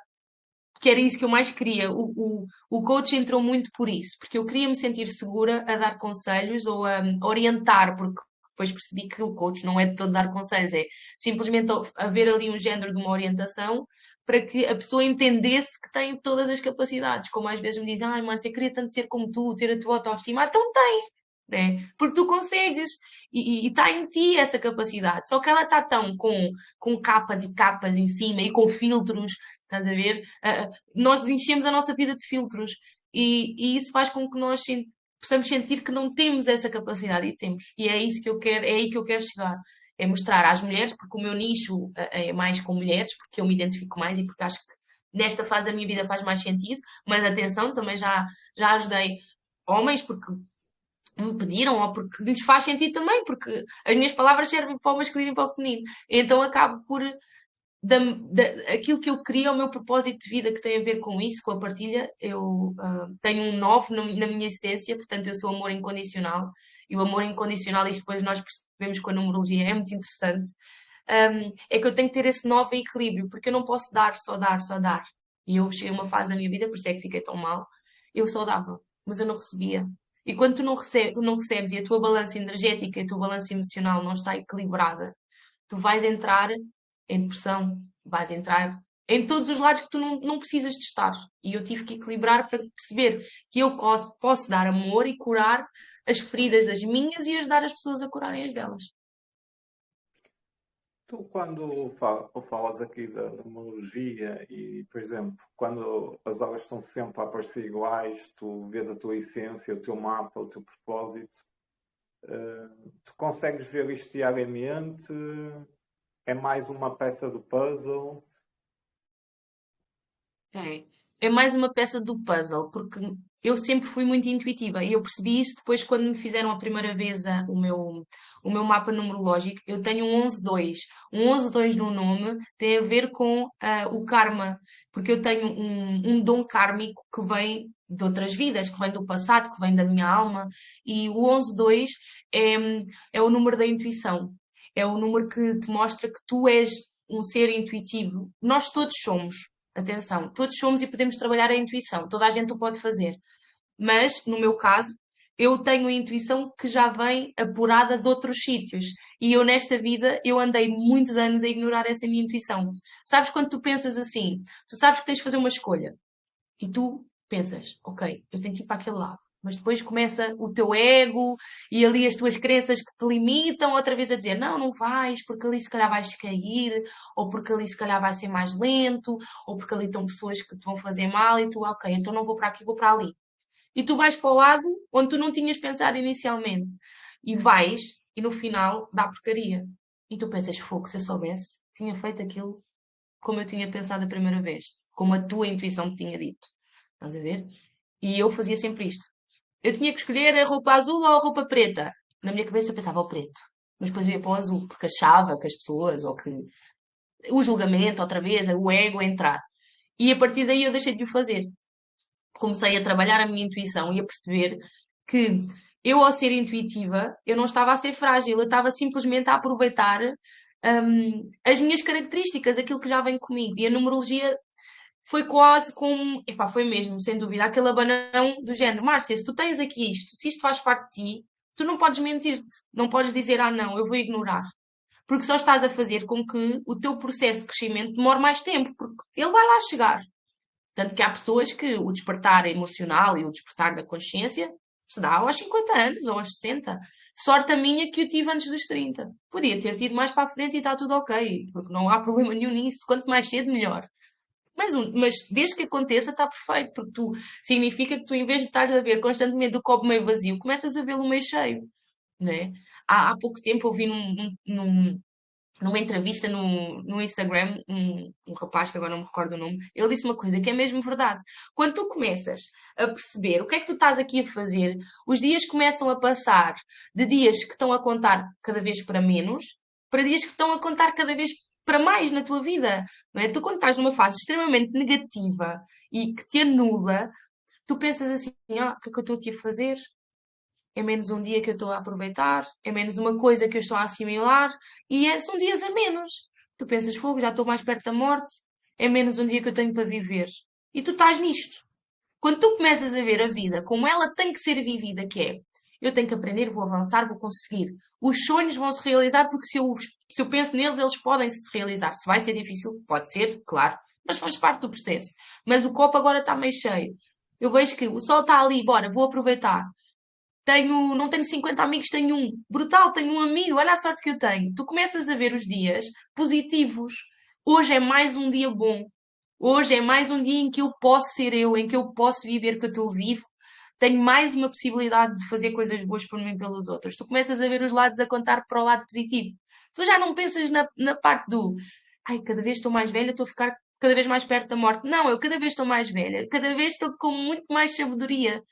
que era isso que eu mais queria. O coach entrou muito por isso, porque eu queria me sentir segura a dar conselhos ou a orientar, porque depois percebi que o coach não é de todo dar conselhos, é simplesmente haver ali um género de uma orientação para que a pessoa entendesse que tem todas as capacidades. Como às vezes me dizem, ai, Márcia, eu queria tanto ser como tu, ter a tua autoestima. Ah, então tem, né? Porque tu consegues e está em ti essa capacidade. Só que ela está tão com capas e capas em cima e com filtros, estás a ver? Nós enchemos a nossa vida de filtros e isso faz com que nós possamos sentir que não temos essa capacidade e temos. E é isso que eu quero, é aí que eu quero chegar. É mostrar às mulheres, porque o meu nicho é mais com mulheres, porque eu me identifico mais e porque acho que nesta fase da minha vida faz mais sentido, mas atenção, também já ajudei homens, porque me pediram ou porque lhes faz sentido também, porque as minhas palavras servem para o masculino e para o feminino. Então acabo por aquilo que eu queria, o meu propósito de vida que tem a ver com isso, com a partilha, eu tenho um 9 na minha essência, portanto eu sou amor incondicional. E o amor incondicional, isto depois nós percebemos com a numerologia, é muito interessante. É que eu tenho que ter esse 9 em equilíbrio, porque eu não posso dar, só dar, só dar. E eu cheguei a uma fase da minha vida, por isso é que fiquei tão mal. Eu só dava, mas eu não recebia. E quando tu não recebes e a tua balança energética e a tua balança emocional não está equilibrada, tu vais entrar em depressão, vais entrar em todos os lados que tu não precisas de estar. E eu tive que equilibrar para perceber que eu posso dar amor e curar as feridas das minhas e ajudar as pessoas a curarem as delas. Tu, quando falas aqui da numerologia e, por exemplo, quando as horas estão sempre a aparecer iguais, tu vês a tua essência, o teu mapa, o teu propósito, tu consegues ver isto diariamente? É mais uma peça do puzzle? É. É mais uma peça do puzzle, porque eu sempre fui muito intuitiva e eu percebi isso depois quando me fizeram a primeira vez o meu mapa numerológico. Eu tenho um 11-2. Um 11-2 no nome tem a ver com o karma, porque eu tenho um dom kármico que vem de outras vidas, que vem do passado, que vem da minha alma. E o 11-2 é, é o número da intuição. É o número que te mostra que tu és um ser intuitivo. Nós todos somos. Atenção, todos somos e podemos trabalhar a intuição, toda a gente o pode fazer. Mas, no meu caso, eu tenho a intuição que já vem apurada de outros sítios. E eu, nesta vida, eu andei muitos anos a ignorar essa minha intuição. Sabes quando tu pensas assim? Tu sabes que tens de fazer uma escolha. E tu pensas, ok, eu tenho que ir para aquele lado. Mas depois começa o teu ego e ali as tuas crenças que te limitam outra vez a dizer, não, não vais, porque ali se calhar vais cair, ou porque ali se calhar vai ser mais lento, ou porque ali estão pessoas que te vão fazer mal e tu, ok, então não vou para aqui, vou para ali. E tu vais para o lado onde tu não tinhas pensado inicialmente. E vais, e no final dá porcaria. E tu pensas, fogo, se eu soubesse, tinha feito aquilo como eu tinha pensado a primeira vez, como a tua intuição te tinha dito. Estás a ver? E eu fazia sempre isto. Eu tinha que escolher a roupa azul ou a roupa preta. Na minha cabeça eu pensava o preto. Mas depois eu ia para o azul, porque achava que as pessoas, ou que o julgamento, outra vez, o ego a entrar. E a partir daí eu deixei de o fazer. Comecei a trabalhar a minha intuição e a perceber que eu, ao ser intuitiva, eu não estava a ser frágil, eu estava simplesmente a aproveitar as minhas características, aquilo que já vem comigo. E a numerologia foi quase como, epá, foi mesmo, sem dúvida, aquele abanão do género, Márcia, se tu tens aqui isto, se isto faz parte de ti, tu não podes mentir-te, não podes dizer, ah não, eu vou ignorar. Porque só estás a fazer com que o teu processo de crescimento demore mais tempo, porque ele vai lá chegar. Tanto que há pessoas que o despertar emocional e o despertar da consciência se dá aos 50 anos ou aos 60. Sorte a minha que eu tive antes dos 30. Podia ter tido mais para a frente e está tudo ok, porque não há problema nenhum nisso. Quanto mais cedo, melhor. Mas desde que aconteça, está perfeito, porque tu significa que tu, em vez de estás a ver constantemente o copo meio vazio, começas a vê-lo meio cheio. Né? Há pouco tempo eu vi numa entrevista no Instagram, um rapaz que agora não me recordo o nome, ele disse uma coisa que é mesmo verdade. Quando tu começas a perceber o que é que tu estás aqui a fazer, os dias começam a passar de dias que estão a contar cada vez para menos, para dias que estão a contar cada vez para mais na tua vida. Não é? Tu, quando estás numa fase extremamente negativa e que te anula, tu pensas assim: ah, o que é que eu estou aqui a fazer? É menos um dia que eu estou a aproveitar, é menos uma coisa que eu estou a assimilar e são dias a menos. Tu pensas, fogo, já estou mais perto da morte, é menos um dia que eu tenho para viver. E tu estás nisto. Quando tu começas a ver a vida como ela tem que ser vivida, que é, eu tenho que aprender, vou avançar, vou conseguir. Os sonhos vão se realizar porque se eu penso neles, eles podem se realizar. Se vai ser difícil, pode ser, claro, mas faz parte do processo. Mas o copo agora está meio cheio. Eu vejo que o sol está ali, bora, vou aproveitar. Não tenho 50 amigos, tenho um. Brutal, tenho um amigo, olha a sorte que eu tenho. Tu começas a ver os dias positivos. Hoje é mais um dia bom. Hoje é mais um dia em que eu posso ser eu, em que eu posso viver o que eu estou vivo. Tenho mais uma possibilidade de fazer coisas boas por mim e pelos outros. Tu começas a ver os lados a contar para o lado positivo. Tu já não pensas na parte do ai, cada vez estou mais velha, estou a ficar cada vez mais perto da morte. Não, eu cada vez estou mais velha, cada vez estou com muito mais sabedoria,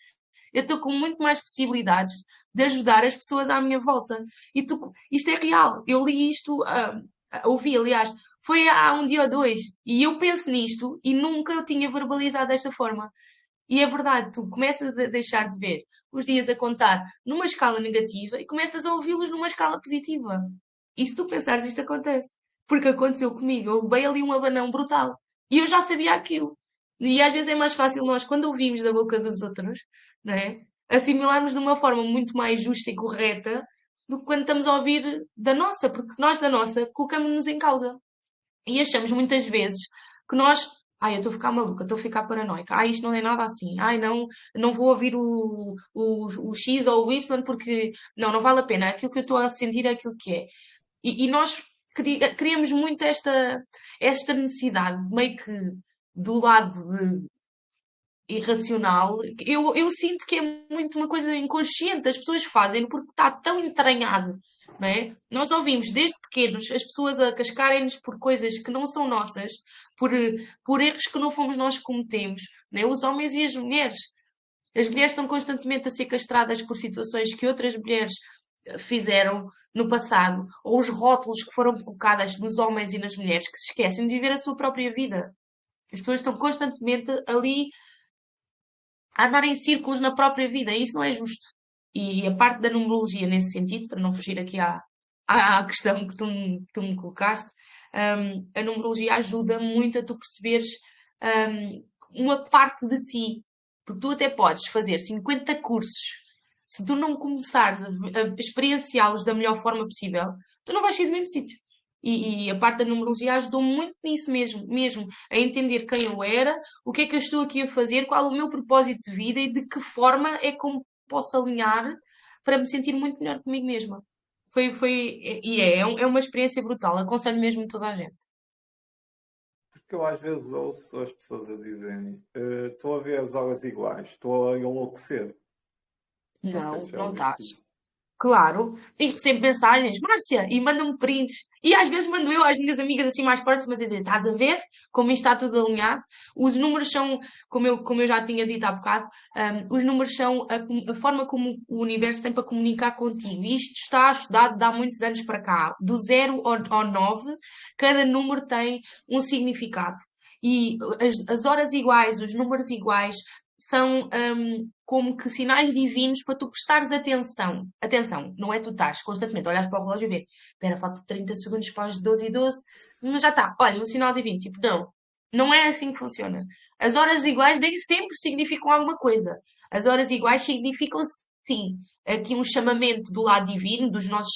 eu estou com muito mais possibilidades de ajudar as pessoas à minha volta. Isto é real. Eu li isto, ouvi, aliás, foi há um dia ou dois. E eu penso nisto e nunca eu tinha verbalizado desta forma. E é verdade, tu começas a deixar de ver os dias a contar numa escala negativa e começas a ouvi-los numa escala positiva. E se tu pensares, isto acontece. Porque aconteceu comigo. Eu levei ali um abanão brutal. E eu já sabia aquilo. E às vezes é mais fácil nós, quando ouvimos da boca dos outros, não é? Assimilarmos de uma forma muito mais justa e correta do que quando estamos a ouvir da nossa, porque nós da nossa colocamos-nos em causa. E achamos muitas vezes que nós, ai, eu estou a ficar maluca, estou a ficar paranoica, ai, isto não é nada assim, ai, não, não vou ouvir o X ou o Y porque não vale a pena, aquilo que eu estou a sentir é aquilo que é. E nós criamos muito esta necessidade, meio que do lado irracional. Eu sinto que é muito uma coisa inconsciente, as pessoas fazem porque está tão entranhado. Não é? Nós ouvimos desde pequenos as pessoas a cascarem-nos por coisas que não são nossas, por erros que não fomos nós que cometemos, não é? Os homens e as mulheres. As mulheres estão constantemente a ser castradas por situações que outras mulheres fizeram no passado, ou os rótulos que foram colocados nos homens e nas mulheres que se esquecem de viver a sua própria vida. As pessoas estão constantemente ali a andar em círculos na própria vida, e isso não é justo. E a parte da numerologia nesse sentido, para não fugir aqui à questão que tu me colocaste, a numerologia ajuda muito a tu perceberes uma parte de ti. Porque tu até podes fazer 50 cursos. Se tu não começares a experienciá-los da melhor forma possível, tu não vais sair do mesmo sítio. E a parte da numerologia ajudou muito nisso mesmo, a entender quem eu era, o que é que eu estou aqui a fazer, qual é o meu propósito de vida e de que forma é como posso alinhar para me sentir muito melhor comigo mesma. É uma experiência brutal. Aconselho mesmo toda a gente. Porque eu às vezes ouço as pessoas a dizerem estou a ver as horas iguais, estou a enlouquecer. Não sei se Não, já não ouviste estás. isso. Claro, e recebo mensagens, Márcia, e mandam-me prints. E às vezes mando eu às minhas amigas assim mais próximas a dizer: estás a ver como isto está tudo alinhado? Os números são, como eu já tinha dito há bocado, os números são a forma como o universo tem para comunicar contigo. E isto está estudado de há muitos anos para cá. Do 0 ao 9, cada número tem um significado. E as horas iguais, os números iguais, são como que sinais divinos para tu prestares atenção. Atenção, não é tu estares constantemente a olhar para o relógio e ver, espera, falta 30 segundos para as 12h12, mas já está, olha, um sinal divino, tipo, não. Não é assim que funciona. As horas iguais nem sempre significam alguma coisa. As horas iguais significam, sim, aqui um chamamento do lado divino, dos nossos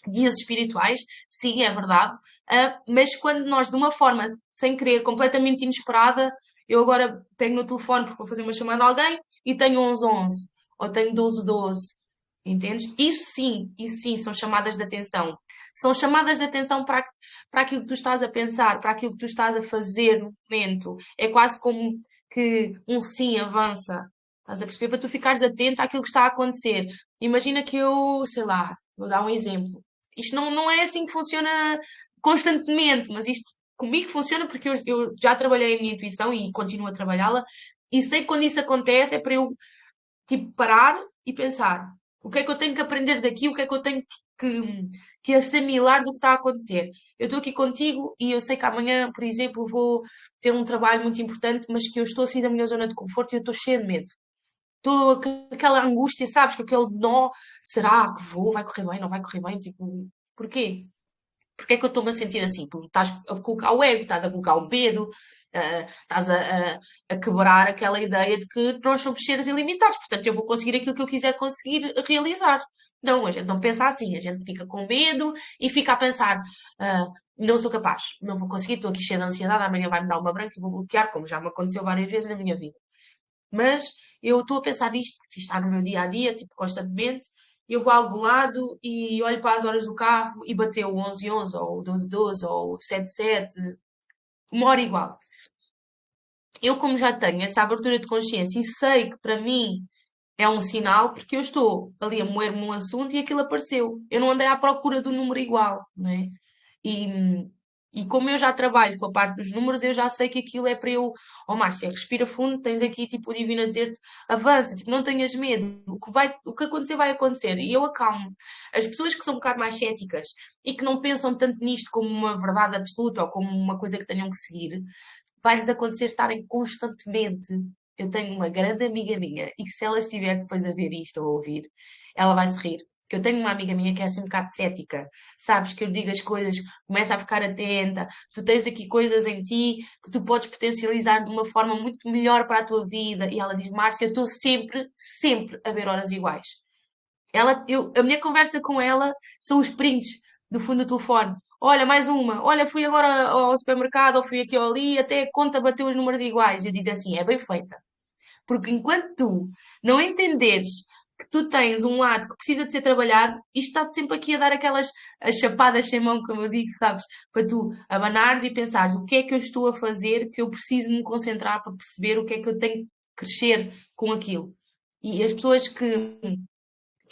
guias espirituais, sim, é verdade. Mas quando nós, de uma forma, sem querer, completamente inesperada, eu agora pego no telefone porque vou fazer uma chamada a alguém e tenho 1111 ou tenho 1212, entendes? Isso sim, são chamadas de atenção. São chamadas de atenção para aquilo que tu estás a pensar, para aquilo que tu estás a fazer no momento. É quase como que um sim avança. Estás a perceber? Para tu ficares atento àquilo que está a acontecer. Imagina que eu, sei lá, vou dar um exemplo. Isto não é assim que funciona constantemente, mas isto comigo funciona porque eu já trabalhei a minha intuição e continuo a trabalhá-la e sei que quando isso acontece é para eu tipo parar e pensar o que é que eu tenho que aprender daqui, o que é que eu tenho que assimilar do que está a acontecer. Eu estou aqui contigo e eu sei que amanhã, por exemplo, vou ter um trabalho muito importante, mas que eu estou assim na minha zona de conforto e eu estou cheia de medo. Estou com aquela angústia, sabes, com aquele nó, será que vou? Vai correr bem? Não vai correr bem? Tipo, porquê? Porque é que eu estou-me a sentir assim? Porque estás a colocar o ego, estás a colocar o medo, estás a quebrar aquela ideia de que nós somos seres ilimitados, portanto eu vou conseguir aquilo que eu quiser conseguir realizar. Não, a gente não pensa assim, a gente fica com medo e fica a pensar, ah, não sou capaz, não vou conseguir, estou aqui cheia de ansiedade, amanhã vai-me dar uma branca e vou bloquear, como já me aconteceu várias vezes na minha vida. Mas eu estou a pensar nisto, que está no meu dia a dia, tipo, constantemente. Eu vou a algum lado e olho para as horas do carro e bateu 11h11 ou 12h12 ou 7h07, uma hora igual. Eu, como já tenho essa abertura de consciência e sei que para mim é um sinal, porque eu estou ali a moer-me um assunto e aquilo apareceu. Eu não andei à procura do número igual, não é? E, e como eu já trabalho com a parte dos números, eu já sei que aquilo é para eu. Ó Márcia, respira fundo, tens aqui tipo o divino a dizer-te, avança, tipo, não tenhas medo, o que acontecer vai acontecer. E eu acalmo. As pessoas que são um bocado mais céticas e que não pensam tanto nisto como uma verdade absoluta ou como uma coisa que tenham que seguir, vai-lhes acontecer estarem constantemente. Eu tenho uma grande amiga minha e que se ela estiver depois a ver isto ou a ouvir, ela vai se rir. Que eu tenho uma amiga minha que é assim um bocado cética, sabes? Que eu digo as coisas, começa a ficar atenta, tu tens aqui coisas em ti que tu podes potencializar de uma forma muito melhor para a tua vida. E ela diz: Márcia, eu estou sempre, sempre a ver horas iguais. A minha conversa com ela são os prints do fundo do telefone. Olha, mais uma. Olha, fui agora ao supermercado, ou fui aqui ou ali, até a conta bateu os números iguais. Eu digo assim, é bem feita. Porque enquanto tu não entenderes que tu tens um lado que precisa de ser trabalhado, isto está-te sempre aqui a dar aquelas as chapadas sem mão, como eu digo, sabes? Para tu abanares e pensares o que é que eu estou a fazer, que eu preciso me concentrar para perceber o que é que eu tenho que crescer com aquilo. E as pessoas que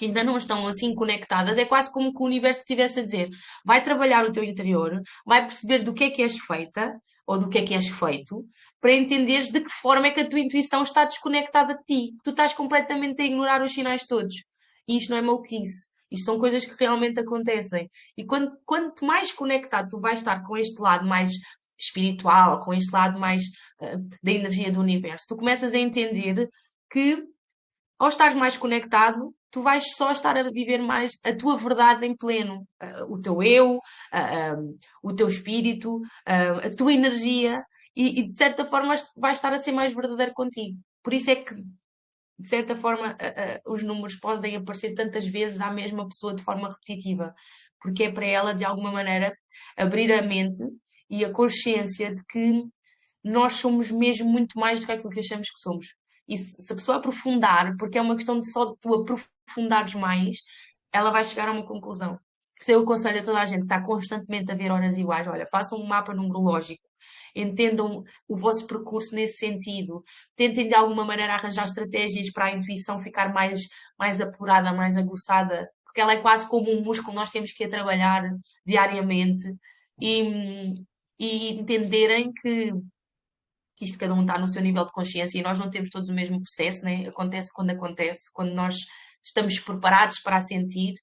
ainda não estão assim conectadas, é quase como que o universo estivesse a dizer: vai trabalhar o teu interior, vai perceber do que és feita ou do que és feito, para entenderes de que forma é que a tua intuição está desconectada de ti. Tu estás completamente a ignorar os sinais todos. E isto não é maluquice. Isto são coisas que realmente acontecem. E quanto mais conectado tu vais estar com este lado mais espiritual, com este lado mais da energia do universo, tu começas a entender que ao estares mais conectado, tu vais só estar a viver mais a tua verdade em pleno. O teu eu, ah, ah, o teu espírito, a tua energia, e de certa forma vais estar a ser mais verdadeiro contigo. Por isso é que, de certa forma, os números podem aparecer tantas vezes à mesma pessoa de forma repetitiva, porque é para ela, de alguma maneira, abrir a mente e a consciência de que nós somos mesmo muito mais do que aquilo que achamos que somos. E se a pessoa aprofundar, porque é uma questão de só de tu aprofundares mais, ela vai chegar a uma conclusão. Por isso eu aconselho a toda a gente que está constantemente a ver horas iguais, olha, façam um mapa numerológico, entendam o vosso percurso nesse sentido, tentem de alguma maneira arranjar estratégias para a intuição ficar mais apurada, mais aguçada, porque ela é quase como um músculo, nós temos que a trabalhar diariamente e, e entenderem que isto cada um está no seu nível de consciência e nós não temos todos o mesmo processo, né? Acontece, quando nós estamos preparados para a sentir,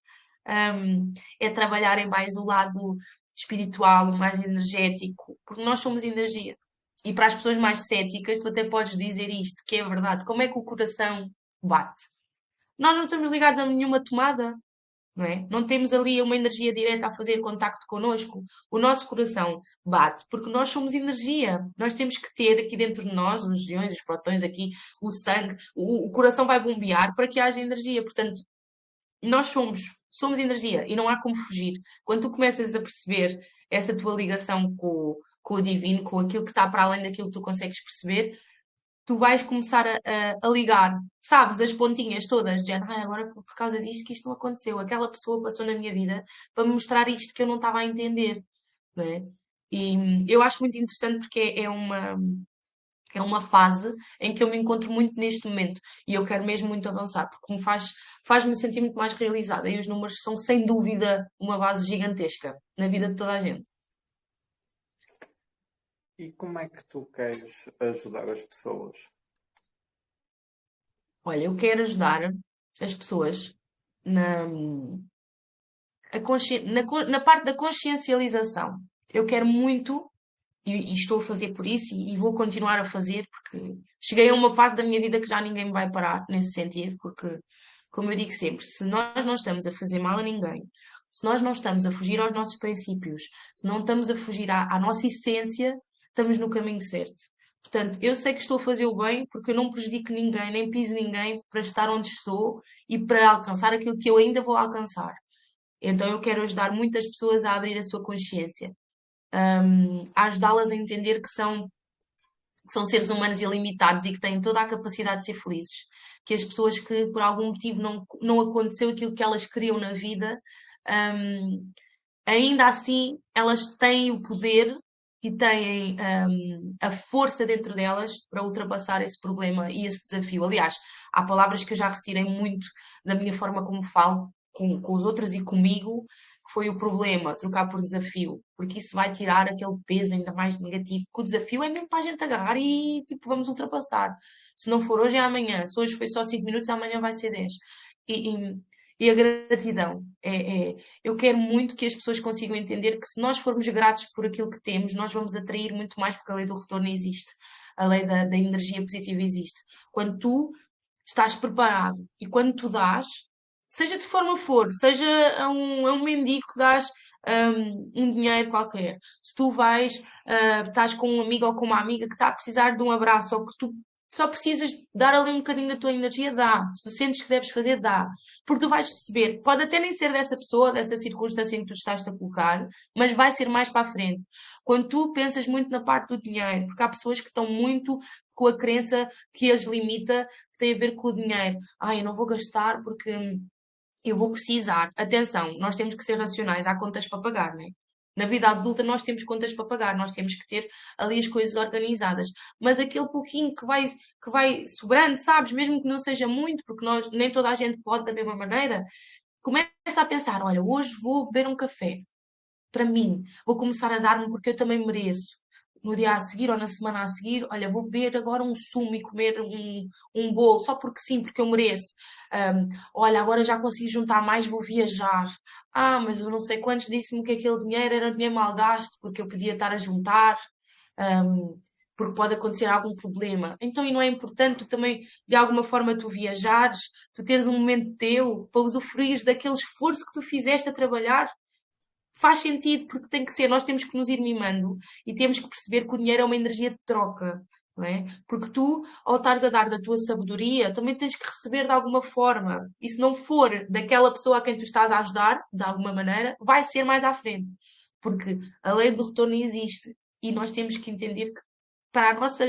é trabalharem mais o lado espiritual, o mais energético, porque nós somos energia. E para as pessoas mais céticas, tu até podes dizer isto, que é verdade. Como é que o coração bate? Nós não estamos ligados a nenhuma tomada. não é? Não temos ali uma energia direta a fazer contacto connosco. O nosso coração bate porque nós somos energia. Nós temos que ter aqui dentro de nós os íons, os prótons aqui, o sangue, o coração vai bombear para que haja energia. Portanto, nós somos energia e não há como fugir. Quando tu começas a perceber essa tua ligação com o divino, com aquilo que está para além daquilo que tu consegues perceber, tu vais começar a ligar, sabes, as pontinhas todas, de género, agora foi por causa disto que isto não aconteceu. Aquela pessoa passou na minha vida para me mostrar isto que eu não estava a entender, não é? E eu acho muito interessante porque é uma fase em que eu me encontro muito neste momento e eu quero mesmo muito avançar, porque faz-me sentir muito mais realizada e os números são sem dúvida uma base gigantesca na vida de toda a gente. E como é que tu queres ajudar as pessoas? Olha, eu quero ajudar as pessoas na, na parte da consciencialização. Eu quero muito, e estou a fazer por isso, e vou continuar a fazer, porque cheguei a uma fase da minha vida que já ninguém me vai parar nesse sentido, porque, como eu digo sempre, se nós não estamos a fazer mal a ninguém, se nós não estamos a fugir aos nossos princípios, se não estamos a fugir à nossa essência, estamos no caminho certo. Portanto, eu sei que estou a fazer o bem porque eu não prejudico ninguém, nem piso ninguém para estar onde estou e para alcançar aquilo que eu ainda vou alcançar. Então eu quero ajudar muitas pessoas a abrir a sua consciência, a ajudá-las a entender que são seres humanos ilimitados e que têm toda a capacidade de ser felizes. Que as pessoas que por algum motivo não aconteceu aquilo que elas queriam na vida, hum, ainda assim elas têm o poder e têm a força dentro delas para ultrapassar esse problema e esse desafio. Aliás, há palavras que eu já retirei muito da minha forma como falo com os outros e comigo, que foi o problema, trocar por desafio, porque isso vai tirar aquele peso ainda mais negativo, que o desafio é mesmo para a gente agarrar e tipo, vamos ultrapassar. Se não for hoje, é amanhã. Se hoje foi só 5 minutos, amanhã vai ser 10. E, e, e a gratidão eu quero muito que as pessoas consigam entender que se nós formos gratos por aquilo que temos, nós vamos atrair muito mais, porque a lei do retorno existe, a lei da energia positiva existe. Quando tu estás preparado e quando tu dás, seja de forma for, seja a um mendigo que dás um dinheiro qualquer, se tu vais, estás com um amigo ou com uma amiga que está a precisar de um abraço ou que tu só precisas dar ali um bocadinho da tua energia, dá. Se tu sentes que deves fazer, dá. Porque tu vais receber. Pode até nem ser dessa pessoa, dessa circunstância em que tu estás a colocar, mas vai ser mais para a frente. Quando tu pensas muito na parte do dinheiro, porque há pessoas que estão muito com a crença que as limita, que tem a ver com o dinheiro. Eu não vou gastar porque eu vou precisar. Atenção, nós temos que ser racionais, há contas para pagar, não é? Na vida adulta nós temos contas para pagar, nós temos que ter ali as coisas organizadas. Mas aquele pouquinho que vai sobrando, sabes, mesmo que não seja muito, porque nem toda a gente pode da mesma maneira, começa a pensar, olha, hoje vou beber um café para mim, vou começar a dar-me porque eu também mereço. No dia a seguir ou na semana a seguir, olha, vou beber agora um sumo e comer um bolo, só porque sim, porque eu mereço. Olha, agora já consegui juntar mais, vou viajar. Mas eu não sei quantos disse-me que aquele dinheiro era dinheiro mal gasto, porque eu podia estar a juntar, porque pode acontecer algum problema. Então, e não é importante tu também, de alguma forma, tu viajares, tu teres um momento teu para usufruir daquele esforço que tu fizeste a trabalhar? Faz sentido porque tem que ser, nós temos que nos ir mimando e temos que perceber que o dinheiro é uma energia de troca, não é? Porque tu, ao estares a dar da tua sabedoria, também tens que receber de alguma forma. E se não for daquela pessoa a quem tu estás a ajudar, de alguma maneira, vai ser mais à frente. Porque a lei do retorno existe e nós temos que entender que para a nossa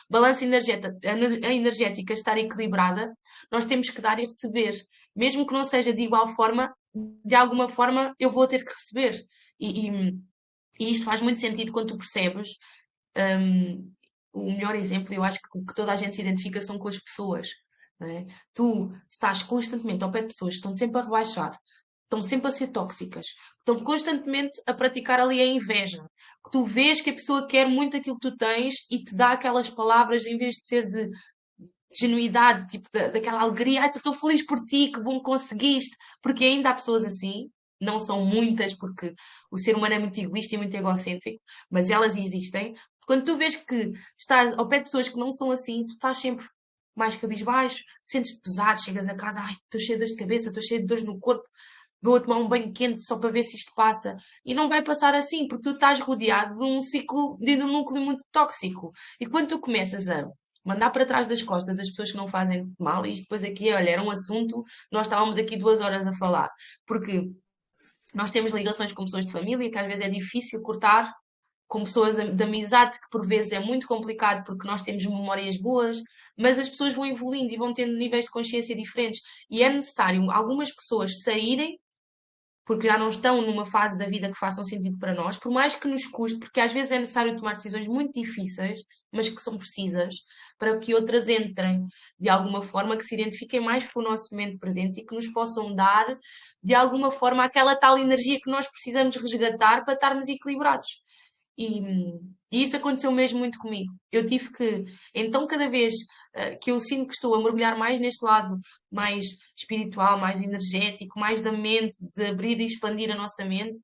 balança energética estar equilibrada, nós temos que dar e receber. Mesmo que não seja de igual forma, de alguma forma eu vou ter que receber. E, e, e isto faz muito sentido quando tu percebes. O melhor exemplo, eu acho que toda a gente se identifica são com as pessoas. Não é? Tu estás constantemente ao pé de pessoas que estão sempre a rebaixar, estão sempre a ser tóxicas, estão constantemente a praticar ali a inveja, que tu vês que a pessoa quer muito aquilo que tu tens e te dá aquelas palavras em vez de ser de genuidade, tipo daquela alegria, estou feliz por ti, que bom que conseguiste, porque ainda há pessoas assim, não são muitas, porque o ser humano é muito egoísta e muito egocêntrico, mas elas existem. Quando tu vês que estás ao pé de pessoas que não são assim, tu estás sempre mais cabisbaixo, sentes-te pesado, chegas a casa, estou cheio de dores de cabeça, estou cheio de dores no corpo, vou a tomar um banho quente só para ver se isto passa. E não vai passar assim, porque tu estás rodeado de um ciclo, de um núcleo muito tóxico. E quando tu começas a mandar para trás das costas as pessoas que não fazem mal, e isto depois aqui, olha, era um assunto, nós estávamos aqui 2 horas a falar. Porque nós temos ligações com pessoas de família que às vezes é difícil cortar, com pessoas de amizade que por vezes é muito complicado porque nós temos memórias boas, mas as pessoas vão evoluindo e vão tendo níveis de consciência diferentes. E é necessário algumas pessoas saírem porque já não estão numa fase da vida que façam sentido para nós, por mais que nos custe, porque às vezes é necessário tomar decisões muito difíceis, mas que são precisas, para que outras entrem de alguma forma, que se identifiquem mais com o nosso momento presente e que nos possam dar, de alguma forma, aquela tal energia que nós precisamos resgatar para estarmos equilibrados. E, e isso aconteceu mesmo muito comigo. Eu tive que, então, cada vez que eu sinto que estou a mergulhar mais neste lado mais espiritual, mais energético, mais da mente, de abrir e expandir a nossa mente,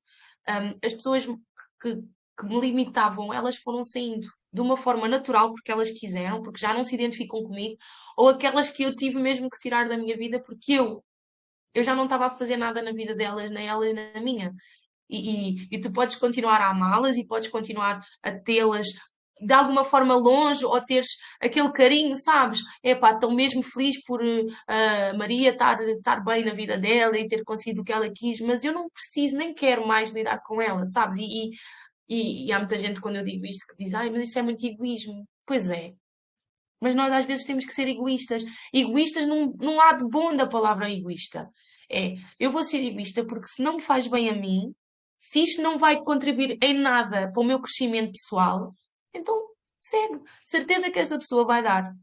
as pessoas que, que me limitavam, elas foram saindo de uma forma natural, porque elas quiseram, porque já não se identificam comigo, ou aquelas que eu tive mesmo que tirar da minha vida, porque eu já não estava a fazer nada na vida delas, nem elas na minha. E tu podes continuar a amá-las e podes continuar a tê-las de alguma forma longe ou teres aquele carinho, sabes? Epá, estou mesmo feliz por a Maria estar bem na vida dela e ter conseguido o que ela quis, mas eu não preciso nem quero mais lidar com ela, sabes? E há muita gente quando eu digo isto que diz, ai, mas isso é muito egoísmo. Pois é, mas nós às vezes temos que ser egoístas. Egoístas num lado bom da palavra egoísta. É, eu vou ser egoísta porque se não me faz bem a mim, se isto não vai contribuir em nada para o meu crescimento pessoal, então segue. Certeza que essa pessoa vai dar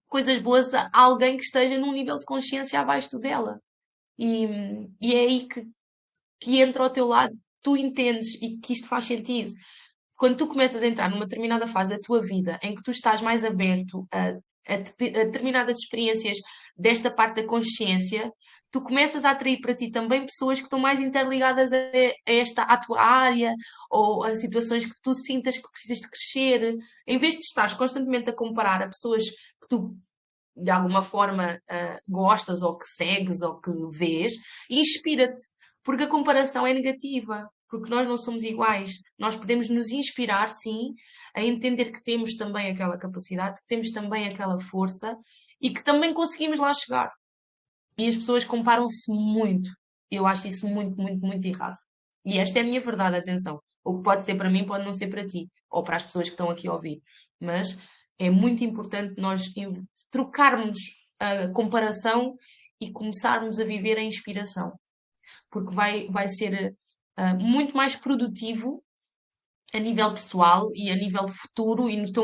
coisas boas a alguém que esteja num nível de consciência abaixo do dela. E, e é aí que entra ao teu lado, tu entendes e que isto faz sentido. Quando tu começas a entrar numa determinada fase da tua vida em que tu estás mais aberto a determinadas experiências desta parte da consciência, tu começas a atrair para ti também pessoas que estão mais interligadas à tua área ou a situações que tu sintas que precisas de crescer. Em vez de estares constantemente a comparar a pessoas que tu de alguma forma gostas ou que segues ou que vês, inspira-te, porque a comparação é negativa, porque nós não somos iguais. Nós podemos nos inspirar, sim, a entender que temos também aquela capacidade, que temos também aquela força e que também conseguimos lá chegar. E as pessoas comparam-se muito. Eu acho isso muito, muito, muito errado. E esta é a minha verdade, atenção. O que pode ser para mim pode não ser para ti, ou para as pessoas que estão aqui a ouvir. Mas é muito importante nós trocarmos a comparação e começarmos a viver a inspiração. Porque vai ser muito mais produtivo a nível pessoal e a nível futuro e no teu,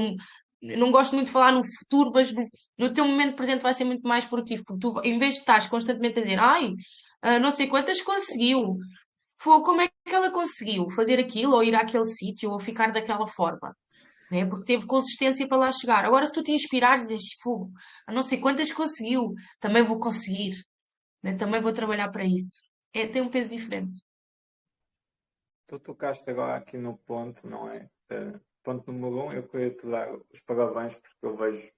eu não gosto muito de falar no futuro, mas no teu momento presente vai ser muito mais produtivo, porque tu, em vez de estás constantemente a dizer, ai, não sei quantas conseguiu, como é que ela conseguiu fazer aquilo, ou ir àquele sítio, ou ficar daquela forma, né? Porque teve consistência para lá chegar. Agora, se tu te inspirares, dizes, fogo, não sei quantas conseguiu, também vou conseguir, né? Também vou trabalhar para isso. É, tem um peso diferente. Tu tocaste agora aqui no ponto, não é? Ponto número um, eu queria te dar os parabéns porque eu vejo,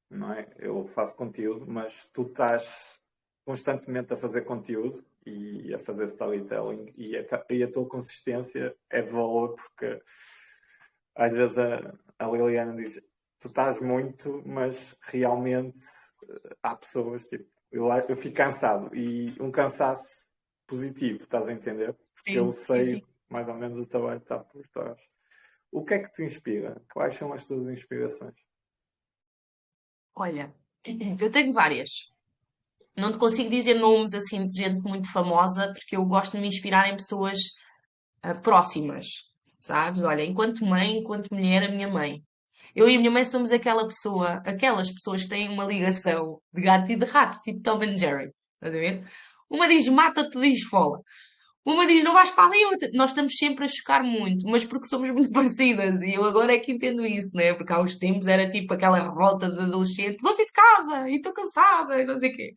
não é? Eu faço conteúdo, mas tu estás constantemente a fazer conteúdo e a fazer storytelling e a tua consistência é de valor porque às vezes a Liliana diz tu estás muito, mas realmente há pessoas, tipo, eu fico cansado e um cansaço positivo, estás a entender? Porque eu Sim, sim, sei sim. mais ou menos o trabalho que está por trás. O que é que te inspira? Quais são as tuas inspirações? Olha, eu tenho várias. Não te consigo dizer nomes assim de gente muito famosa, porque eu gosto de me inspirar em pessoas próximas, sabes? Olha, enquanto mãe, enquanto mulher, a minha mãe. Eu e a minha mãe somos aquelas pessoas que têm uma ligação de gato e de rato, tipo Tom and Jerry. Estás a ver? Uma diz mata, outra diz fola. Uma diz não vais para ali, outra... Nós estamos sempre a chocar muito, mas porque somos muito parecidas. E eu agora é que entendo isso, né? Porque há uns tempos era tipo aquela revolta de adolescente: vou sair de casa e estou cansada e não sei o quê.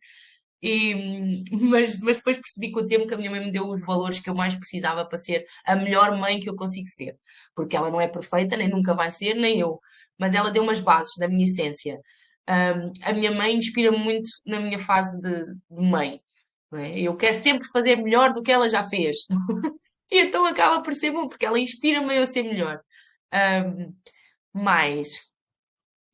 Mas depois percebi com o tempo que a minha mãe me deu os valores que eu mais precisava para ser a melhor mãe que eu consigo ser. Porque ela não é perfeita, nem nunca vai ser, nem eu. Mas ela deu umas bases da minha essência. A minha mãe inspira-me muito na minha fase de mãe. não é? Eu quero sempre fazer melhor do que ela já fez. E então acaba por ser bom, porque ela inspira-me a eu ser melhor. Ahm, mas,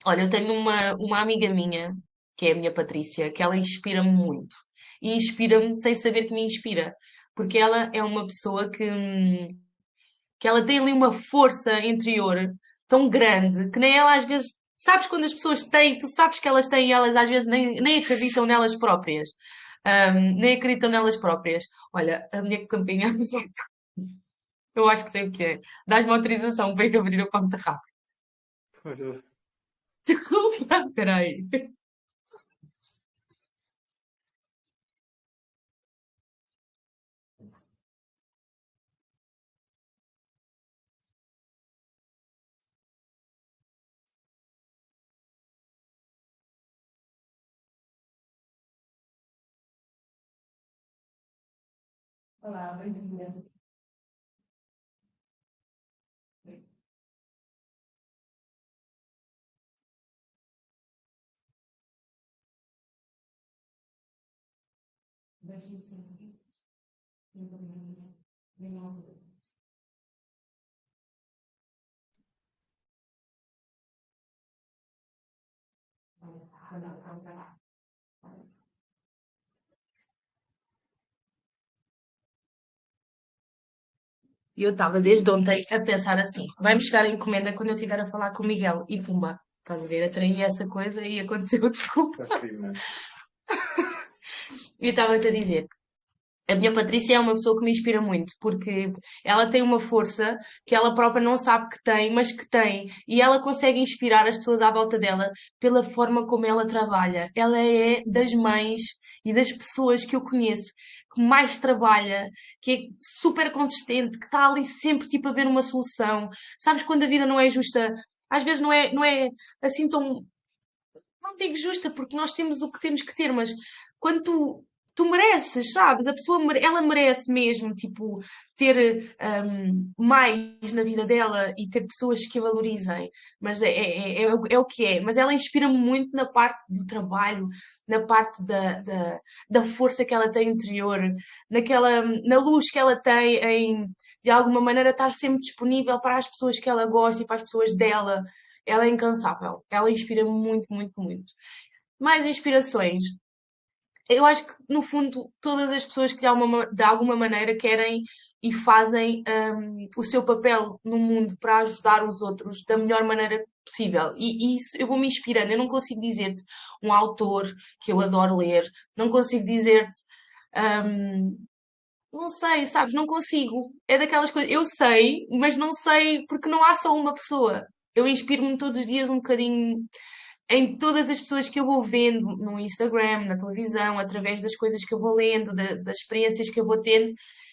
olha, eu tenho uma amiga minha, que é a minha Patrícia, que ela inspira-me muito. E inspira-me sem saber que me inspira. Porque ela é uma pessoa que ela tem ali uma força interior tão grande que nem ela às vezes. Sabes quando as pessoas têm, tu sabes que elas têm e elas às vezes nem acreditam nelas próprias. Nem acreditam nelas próprias. Olha, a minha campinha, eu acho que sei o que é. Dás-me autorização para ir abrir o pão muito rápido. Desculpa, peraí. Olá, bem-vinda. Deixa-me sentir. E eu estava desde ontem a pensar assim: vai-me chegar a encomenda quando eu estiver a falar com o Miguel. E pumba, estás a ver? Atraí essa coisa e aconteceu, desculpa. Sofrimento. E eu estava-te a dizer: a minha Patrícia é uma pessoa que me inspira muito, porque ela tem uma força que ela própria não sabe que tem, mas que tem. E ela consegue inspirar as pessoas à volta dela pela forma como ela trabalha. Ela é das mães e das pessoas que eu conheço que mais trabalha, que é super consistente, que está ali sempre tipo a ver uma solução. Sabes quando a vida não é justa? Às vezes não é assim tão, não digo justa, porque nós temos o que temos que ter, mas quando tu mereces, sabes? A pessoa, ela merece mesmo, tipo, ter mais na vida dela e ter pessoas que a valorizem. Mas é o que é. Mas ela inspira-me muito na parte do trabalho, na parte da força que ela tem interior, na luz que ela tem em, de alguma maneira, estar sempre disponível para as pessoas que ela gosta e para as pessoas dela. Ela é incansável. Ela inspira-me muito, muito, muito. Mais inspirações. Eu acho que, no fundo, todas as pessoas que de alguma maneira querem e fazem o seu papel no mundo para ajudar os outros da melhor maneira possível. E isso eu vou me inspirando. Eu não consigo dizer-te um autor que eu adoro ler, não consigo dizer-te. hum, não sei, sabes? Não consigo. É daquelas coisas. Eu sei, mas não sei porque não há só uma pessoa. Eu inspiro-me todos os dias um bocadinho em todas as pessoas que eu vou vendo no Instagram, na televisão, através das coisas que eu vou lendo, das experiências que eu vou tendo.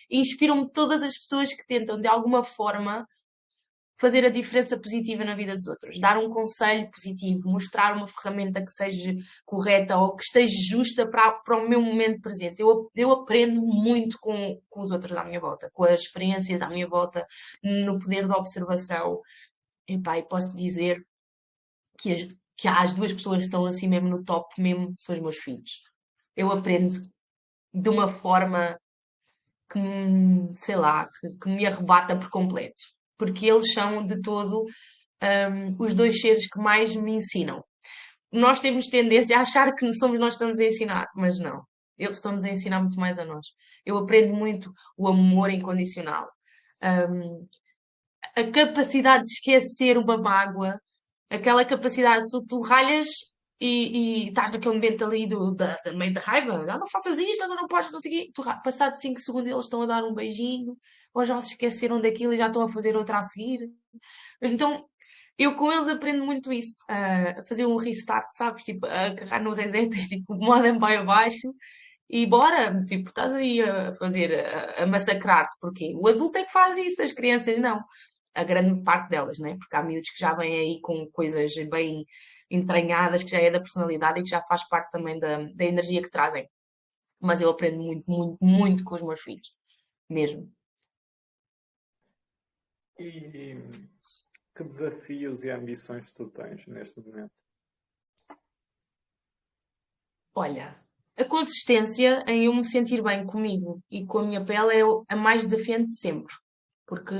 Inspiram-me todas as pessoas que tentam, de alguma forma, fazer a diferença positiva na vida dos outros, dar um conselho positivo, mostrar uma ferramenta que seja correta ou que esteja justa para o meu momento presente. Eu aprendo muito com os outros à minha volta, com as experiências à minha volta, no poder da observação. Epá, e posso dizer que, que há as duas pessoas que estão assim mesmo no top, mesmo, são os meus filhos. Eu aprendo de uma forma que, sei lá, que me arrebata por completo. Porque eles são de todo os dois seres que mais me ensinam. Nós temos tendência a achar que somos nós que estamos a ensinar, mas não. Eles estão-nos a ensinar muito mais a nós. Eu aprendo muito o amor incondicional, hum, a capacidade de esquecer uma mágoa, aquela capacidade, tu ralhas e estás naquele momento ali meio de raiva, não faças isto, agora não podes, não sei o quê. Passado 5 segundos eles estão a dar um beijinho, ou já se esqueceram daquilo e já estão a fazer outra a seguir. Então, eu com eles aprendo muito isso, a fazer um restart, sabes? Tipo, a carregar no reset, tipo, o modem vai abaixo e bora, tipo, estás aí a fazer, a massacrar-te, porque o adulto é que faz isso, as crianças não. A grande parte delas, né? Porque há miúdos que já vêm aí com coisas bem entranhadas, que já é da personalidade e que já faz parte também da energia que trazem. Mas eu aprendo muito, muito, muito com os meus filhos, mesmo. E que desafios e ambições tu tens neste momento? Olha. A consistência em eu me sentir bem comigo e com a minha pele é a mais desafiante de sempre. Porque,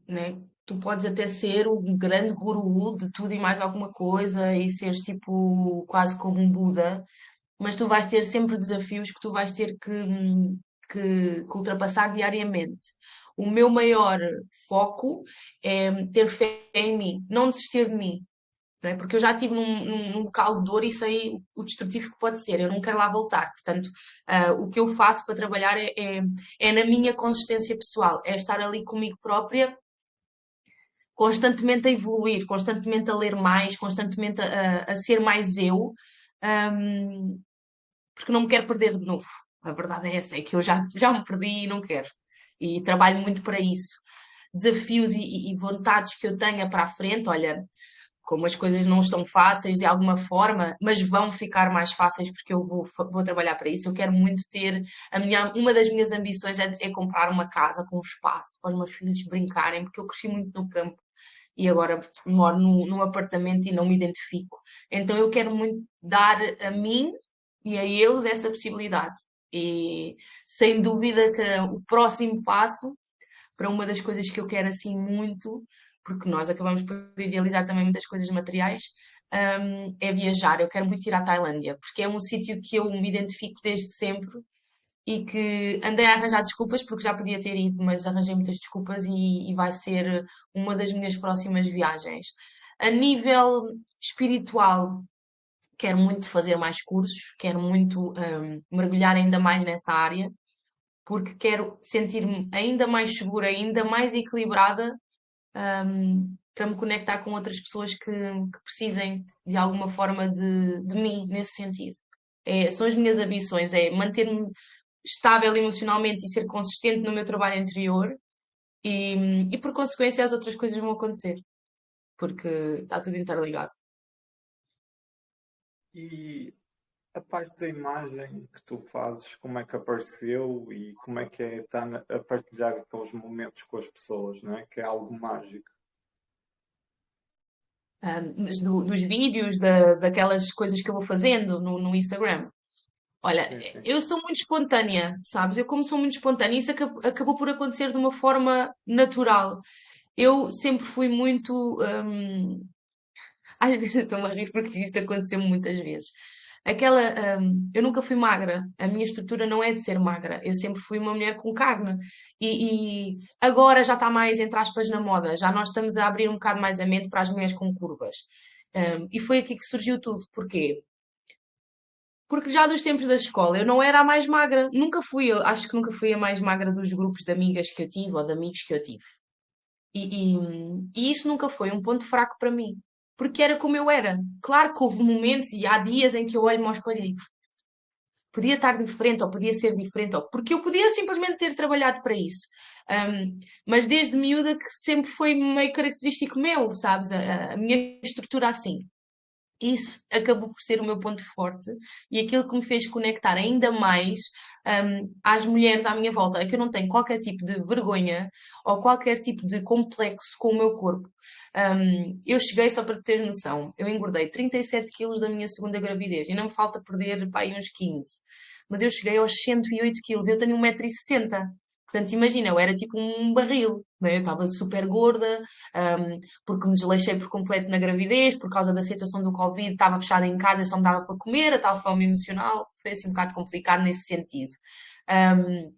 né, tu podes até ser o grande guru de tudo e mais alguma coisa e seres tipo quase como um Buda, mas tu vais ter sempre desafios que tu vais ter que ultrapassar diariamente. O meu maior foco é ter fé em mim, não desistir de mim. Não é? Porque eu já estive num local de dor e sei o destrutivo que pode ser. Eu não quero lá voltar. Portanto, o que eu faço para trabalhar é na minha consistência pessoal, é estar ali comigo própria, constantemente a evoluir, constantemente a ler mais, constantemente a ser mais eu, hum, porque não me quero perder de novo. A verdade é essa, é que eu já me perdi e não quero. E trabalho muito para isso. Desafios e vontades que eu tenha para a frente, olha, como as coisas não estão fáceis de alguma forma, mas vão ficar mais fáceis porque eu vou trabalhar para isso. Eu quero muito ter uma das minhas ambições é comprar uma casa com um espaço para os meus filhos brincarem, porque eu cresci muito no campo e agora moro num apartamento e não me identifico. Então eu quero muito dar a mim e a eles essa possibilidade. E sem dúvida que o próximo passo para uma das coisas que eu quero assim muito, porque nós acabamos por idealizar também muitas coisas materiais, é viajar. Eu quero muito ir à Tailândia, porque é um sítio que eu me identifico desde sempre e que andei a arranjar desculpas porque já podia ter ido, mas arranjei muitas desculpas e vai ser uma das minhas próximas viagens. A nível espiritual, quero muito fazer mais cursos, quero muito mergulhar ainda mais nessa área, porque quero sentir-me ainda mais segura, ainda mais equilibrada, para me conectar com outras pessoas que precisem de alguma forma de mim nesse sentido. São as minhas ambições, é manter-me estável emocionalmente e ser consistente no meu trabalho interior e por consequência as outras coisas vão acontecer, porque está tudo interligado. E a parte da imagem que tu fazes, como é que apareceu e como é que é estar a partilhar aqueles momentos com as pessoas, não é? Que é algo mágico. Mas dos vídeos, daquelas coisas que eu vou fazendo no Instagram. Olha, Sim, sim. eu sou muito espontânea, sabes? Eu, como sou muito espontânea, isso acabou por acontecer de uma forma natural. Eu sempre fui muito. Às vezes eu estou-me a rir porque isto aconteceu muitas vezes. Eu nunca fui magra, a minha estrutura não é de ser magra, eu sempre fui uma mulher com carne. E agora já está mais, entre aspas, na moda, já nós estamos a abrir um bocado mais a mente para as mulheres com curvas. E foi aqui que surgiu tudo. Porquê? Porque já dos tempos da escola eu não era a mais magra. Nunca fui, eu acho que nunca fui a mais magra dos grupos de amigas que eu tive ou de amigos que eu tive. E isso nunca foi um ponto fraco para mim. Porque era como eu era. Claro que houve momentos e há dias em que eu olho-me ao espelho e digo, podia estar diferente ou podia ser diferente, ou porque eu podia simplesmente ter trabalhado para isso. Mas desde miúda que sempre foi meio característico meu, sabes? A minha estrutura assim. Isso acabou por ser o meu ponto forte e aquilo que me fez conectar ainda mais às mulheres à minha volta. É que eu não tenho qualquer tipo de vergonha ou qualquer tipo de complexo com o meu corpo. Eu cheguei, só para teres noção, eu engordei 37 quilos da minha segunda gravidez e não me falta perder pá, aí uns 15. Mas eu cheguei aos 108 quilos, eu tenho 1,60 m. Portanto, imagina, eu era tipo um barril, não é? Eu estava super gorda, porque me desleixei por completo na gravidez, por causa da situação do Covid, estava fechada em casa e só me dava para comer, a tal fome emocional, foi assim um bocado complicado nesse sentido. Um,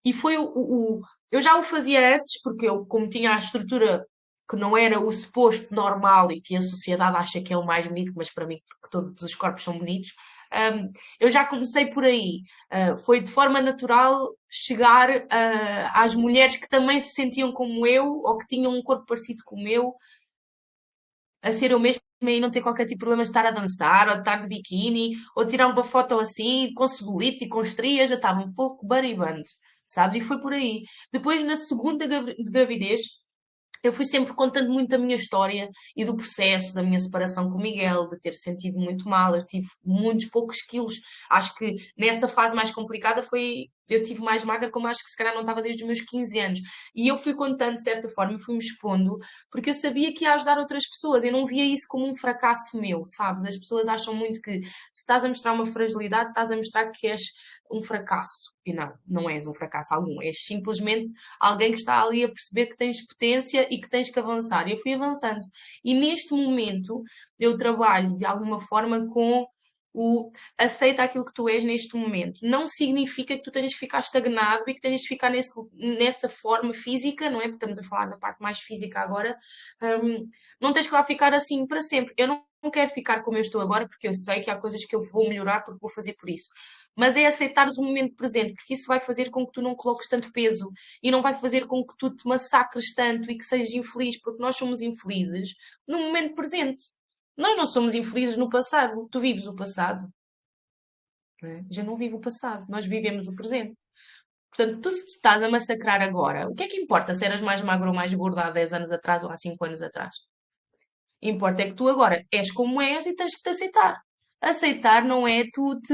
e foi eu já o fazia antes, porque eu, como tinha a estrutura que não era o suposto normal e que a sociedade acha que é o mais bonito, mas para mim, que todos os corpos são bonitos, eu já comecei por aí. Foi de forma natural chegar às mulheres que também se sentiam como eu ou que tinham um corpo parecido com o meu, a ser eu mesma e não ter qualquer tipo de problema de estar a dançar ou de estar de biquíni ou tirar uma foto assim com celulite e com estrias, já estava um pouco baribando, sabes? E foi por aí. Depois, na segunda gravidez, eu fui sempre contando muito a minha história e do processo da minha separação com o Miguel, de ter sentido muito mal. Eu tive muitos poucos quilos. Acho que nessa fase mais complicada foi eu tive mais magra, como acho que se calhar não estava desde os meus 15 anos. E eu fui contando de certa forma, fui-me expondo, porque eu sabia que ia ajudar outras pessoas. Eu não via isso como um fracasso meu, sabes? As pessoas acham muito que se estás a mostrar uma fragilidade, estás a mostrar que és um fracasso. E não, não és um fracasso algum. És simplesmente alguém que está ali a perceber que tens potência e que tens que avançar. E eu fui avançando. E neste momento, eu trabalho de alguma forma com o aceita aquilo que tu és neste momento. Não significa que tu tenhas que ficar estagnado e que tenhas que ficar nessa forma física, não é? Porque estamos a falar da parte mais física agora. Não tens que lá ficar assim para sempre. Eu não quero ficar como eu estou agora, porque eu sei que há coisas que eu vou melhorar porque vou fazer por isso. Mas é aceitares o momento presente, porque isso vai fazer com que tu não coloques tanto peso e não vai fazer com que tu te massacres tanto e que sejas infeliz, porque nós somos infelizes no momento presente. Nós não somos infelizes no passado. Tu vives o passado, não é? Já não vivo o passado. Nós vivemos o presente. Portanto, tu se te estás a massacrar agora, o que é que importa se eras mais magro ou mais gorda há 10 anos atrás ou há 5 anos atrás? Importa é que tu agora és como és e tens que te aceitar. Aceitar não é tu te.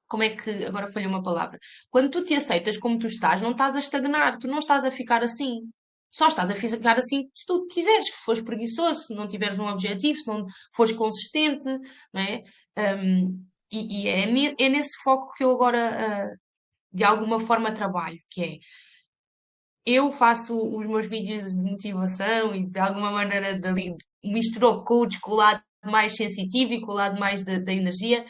Como é que. Agora falhou uma palavra. Quando tu te aceitas como tu estás, não estás a estagnar, tu não estás a ficar assim. Só estás a ficar assim se tu quiseres, se fores preguiçoso, se não tiveres um objetivo, se não fores consistente, não é? E é nesse foco que eu agora, de alguma forma, trabalho, que é eu faço os meus vídeos de motivação e de alguma maneira dali misturo coach com o lado mais sensitivo e com o lado mais da energia,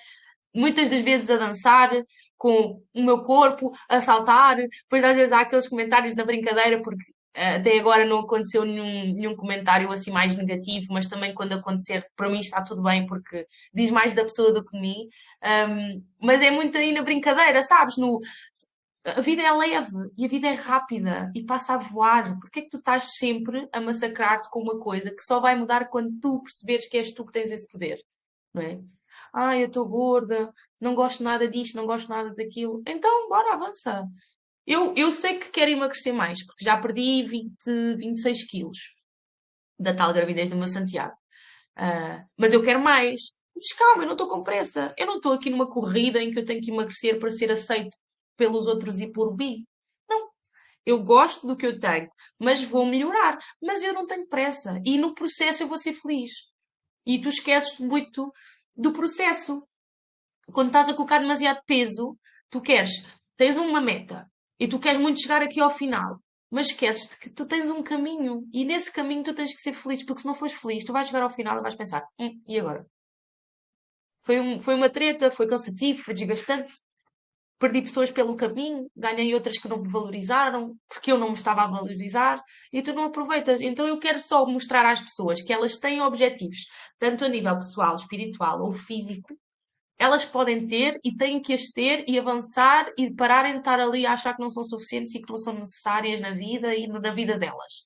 muitas das vezes a dançar com o meu corpo, a saltar, depois às vezes há aqueles comentários na brincadeira, porque até agora não aconteceu nenhum comentário assim mais negativo, mas também quando acontecer, para mim está tudo bem, porque diz mais da pessoa do que de mim. Mas é muito aí na brincadeira, sabes? A vida é leve e a vida é rápida e passa a voar. Porque é que tu estás sempre a massacrar-te com uma coisa que só vai mudar quando tu perceberes que és tu que tens esse poder, não é? Ah, eu estou gorda, não gosto nada disto, não gosto nada daquilo. Então, bora, avança. Eu sei que quero emagrecer mais, porque já perdi 26 quilos da tal gravidez do meu Santiago. Mas eu quero mais. Mas calma, eu não estou com pressa. Eu não estou aqui numa corrida em que eu tenho que emagrecer para ser aceito pelos outros e por mim. Não. Eu gosto do que eu tenho, mas vou melhorar. Mas eu não tenho pressa. E no processo eu vou ser feliz. E tu esqueces muito do processo. Quando estás a colocar demasiado peso, tu tens uma meta e tu queres muito chegar aqui ao final, mas esqueces-te que tu tens um caminho e nesse caminho tu tens que ser feliz, porque se não fores feliz, tu vais chegar ao final e vais pensar: e agora? Foi uma treta, foi cansativo, foi desgastante. Perdi pessoas pelo caminho, ganhei outras que não me valorizaram, porque eu não me estava a valorizar, e tu não aproveitas. Então eu quero só mostrar às pessoas que elas têm objetivos, tanto a nível pessoal, espiritual ou físico, elas podem ter e têm que as ter e avançar e pararem de estar ali a achar que não são suficientes e que não são necessárias na vida e na vida delas.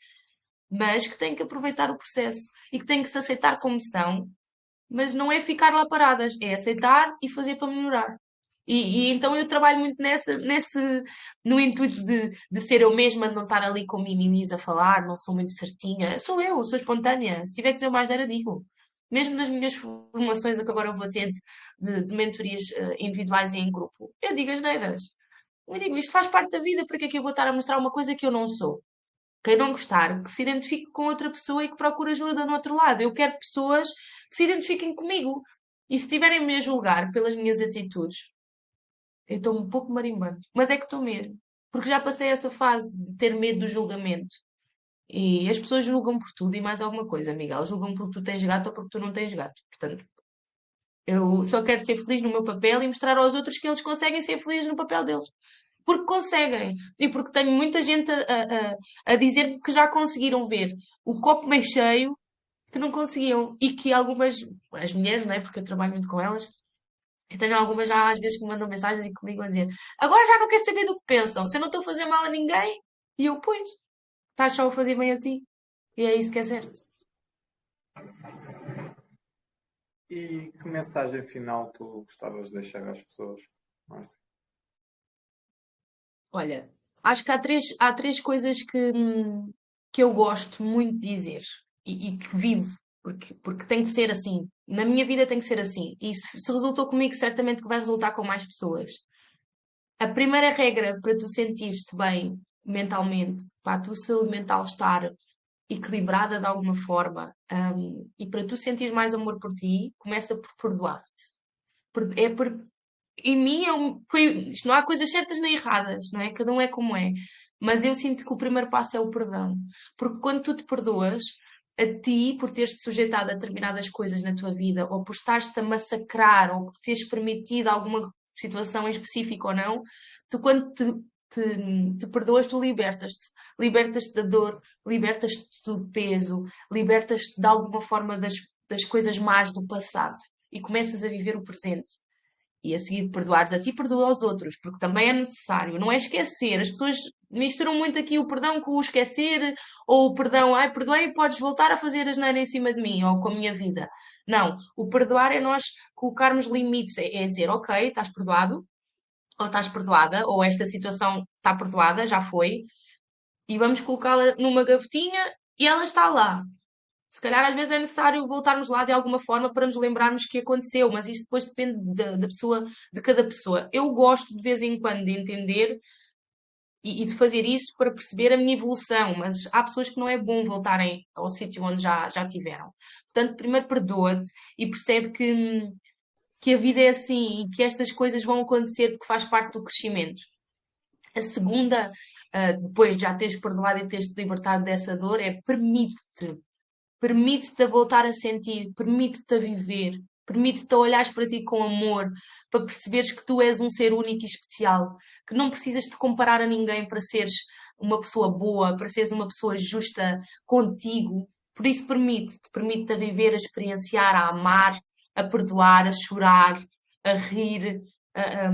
Mas que têm que aproveitar o processo e que têm que se aceitar como são, mas não é ficar lá paradas, é aceitar e fazer para melhorar. E então eu trabalho muito no intuito de ser eu mesma, de não estar ali com mimimis a falar, não sou muito certinha. Sou eu, sou espontânea. Se tiver que dizer mais nada, digo. Mesmo nas minhas formações, a que agora eu vou ter de mentorias individuais e em grupo, eu digo as neiras. Eu digo, isto faz parte da vida, porque é que eu vou estar a mostrar uma coisa que eu não sou? Quem não gostar, que se identifique com outra pessoa e que procure ajuda no outro lado. Eu quero pessoas que se identifiquem comigo. E se estiverem-me a julgar pelas minhas atitudes, eu estou um pouco marimbando. Mas é que estou mesmo. Porque já passei essa fase de ter medo do julgamento. E as pessoas julgam por tudo e mais alguma coisa, Miguel. Julgam porque tu tens gato ou porque tu não tens gato. Portanto, eu só quero ser feliz no meu papel e mostrar aos outros que eles conseguem ser felizes no papel deles. Porque conseguem. E porque tenho muita gente a dizer que já conseguiram ver o copo meio cheio que não conseguiam. E que algumas, as mulheres, não é? Porque eu trabalho muito com elas, eu tenho algumas já às vezes que me mandam mensagens e comigo a dizer: agora já não quer saber do que pensam. Se eu não estou a fazer mal a ninguém, e eu, pois, estás só a fazer bem a ti. E é isso que é certo. E que mensagem final tu gostavas de deixar às pessoas, Márcia? Olha, acho que há três coisas que eu gosto muito de dizer e que vivo, porque tem que ser assim. Na minha vida tem que ser assim. E se resultou comigo, certamente que vai resultar com mais pessoas. A primeira regra para tu sentir-te bem mentalmente, para a tua saúde mental estar equilibrada de alguma forma, e para tu sentires mais amor por ti, começa por perdoar-te. É por, em mim isto não há coisas certas nem erradas, não é? Cada um é como é. Mas eu sinto que o primeiro passo é o perdão. Porque quando tu te perdoas, a ti, por teres-te sujeitado a determinadas coisas na tua vida, ou por estares-te a massacrar, ou por teres permitido alguma situação em específico ou não, tu quando te perdoas, tu libertas-te. Libertas-te da dor, libertas-te do peso, libertas-te de alguma forma das coisas más do passado e começas a viver o presente. E a seguir perdoares a ti, perdoa aos outros, porque também é necessário. Não é esquecer. As pessoas misturam muito aqui o perdão com o esquecer, ou o perdão, ai, perdoei e podes voltar a fazer asneira em cima de mim, ou com a minha vida. Não. O perdoar é nós colocarmos limites. É dizer, ok, estás perdoado, ou estás perdoada, ou esta situação está perdoada, já foi, e vamos colocá-la numa gavetinha e ela está lá. Se calhar às vezes é necessário voltarmos lá de alguma forma para nos lembrarmos que aconteceu, mas isso depois depende da pessoa, de cada pessoa. Eu gosto de vez em quando de entender e de fazer isso para perceber a minha evolução, mas há pessoas que não é bom voltarem ao sítio onde já tiveram. Portanto, primeiro perdoa-te e percebe que a vida é assim e que estas coisas vão acontecer porque faz parte do crescimento. A segunda, depois de já teres perdoado e teres-te libertado dessa dor, é permite-te. Permite-te a voltar a sentir, permite-te a viver, permite-te a olhares para ti com amor, para perceberes que tu és um ser único e especial, que não precisas te comparar a ninguém para seres uma pessoa boa, para seres uma pessoa justa contigo. Por isso permite-te a viver, a experienciar, a amar, a perdoar, a chorar, a rir, a, a,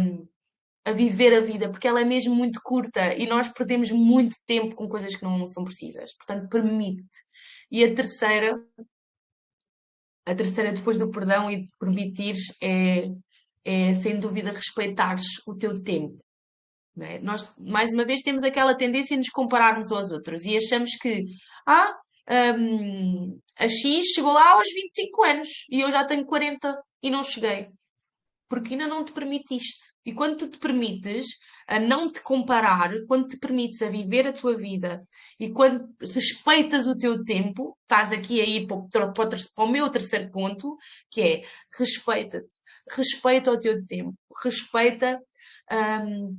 a viver a vida, porque ela é mesmo muito curta e nós perdemos muito tempo com coisas que não são precisas. Portanto, permite-te. E a terceira depois do perdão e de permitires é sem dúvida respeitares o teu tempo. Não é? Nós, mais uma vez, temos aquela tendência a nos compararmos aos outros e achamos que ah, a X chegou lá aos 25 anos e eu já tenho 40 e não cheguei porque ainda não te permitiste. E quando tu te permites a não te comparar, quando te permites a viver a tua vida e quando respeitas o teu tempo, estás aqui aí para o meu terceiro ponto, que é respeita-te, respeita o teu tempo, respeita hum,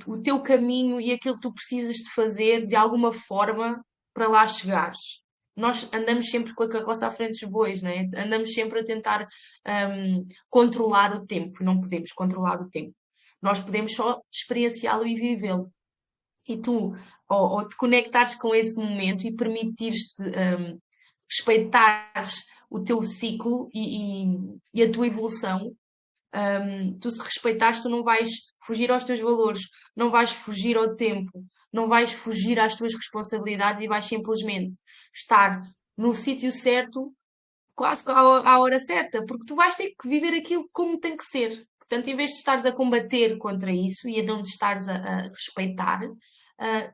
o teu caminho e aquilo que tu precisas de fazer de alguma forma para lá chegares. Nós andamos sempre com a carroça à frente dos bois, né? Andamos sempre a tentar controlar o tempo. Não podemos controlar o tempo. Nós podemos só experienciá-lo e vivê-lo. E tu, ao te conectares com esse momento e permitires-te respeitares o teu ciclo e a tua evolução, tu se respeitares, tu não vais fugir aos teus valores, não vais fugir ao tempo, não vais fugir às tuas responsabilidades e vais simplesmente estar no sítio certo, quase à hora certa, porque tu vais ter que viver aquilo como tem que ser. Portanto, em vez de estares a combater contra isso e a não te estares a respeitar,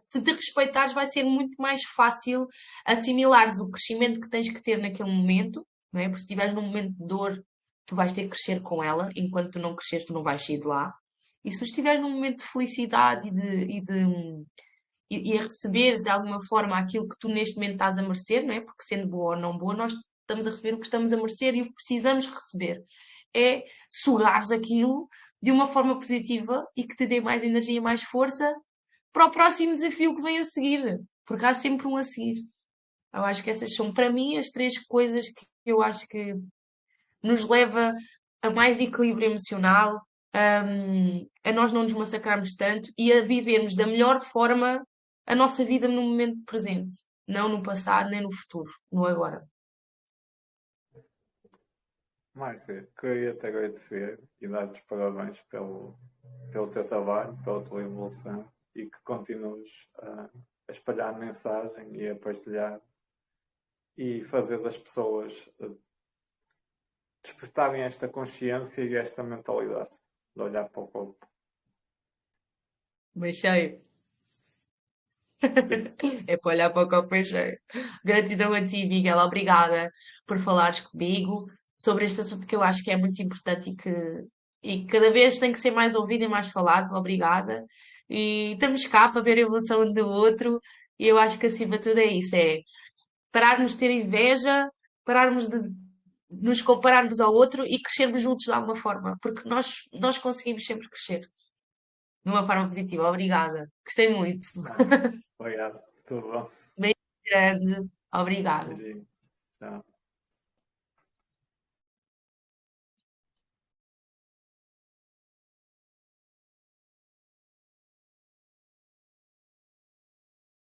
se te respeitares, vai ser muito mais fácil assimilares o crescimento que tens que ter naquele momento, não é? Porque se estiveres num momento de dor, tu vais ter que crescer com ela, enquanto tu não cresceres, tu não vais sair de lá. E se tu estiveres num momento de felicidade e a receberes de alguma forma aquilo que tu neste momento estás a merecer, não é? Porque sendo boa ou não boa, nós estamos a receber o que estamos a merecer e o que precisamos receber. É sugares aquilo de uma forma positiva e que te dê mais energia e mais força para o próximo desafio que vem a seguir. Porque há sempre um a seguir. Eu acho que essas são, para mim, as três coisas que eu acho que nos leva a mais equilíbrio emocional, a nós não nos massacrarmos tanto e a vivermos da melhor forma a nossa vida no momento presente, não no passado nem no futuro, no agora. Márcia, queria te agradecer e dar-te os parabéns pelo teu trabalho, pela tua evolução e que continues a espalhar a mensagem e a partilhar e fazer as pessoas despertarem esta consciência e esta mentalidade de olhar para o corpo. Bem cheio. Sim, É para olhar para o copo bem cheio. Gratidão a ti, Miguel. Obrigada por falares comigo sobre este assunto que eu acho que é muito importante e que e cada vez tem que ser mais ouvido e mais falado. Obrigada. E estamos cá para ver a evolução um do outro. E eu acho que acima de tudo é isso: é pararmos de ter inveja, pararmos de nos compararmos ao outro e crescermos juntos de alguma forma, porque nós conseguimos sempre crescer de uma forma positiva. Obrigada. Gostei muito. Ah, obrigado. Tudo bom. Bem grande. Obrigada. Beijinho.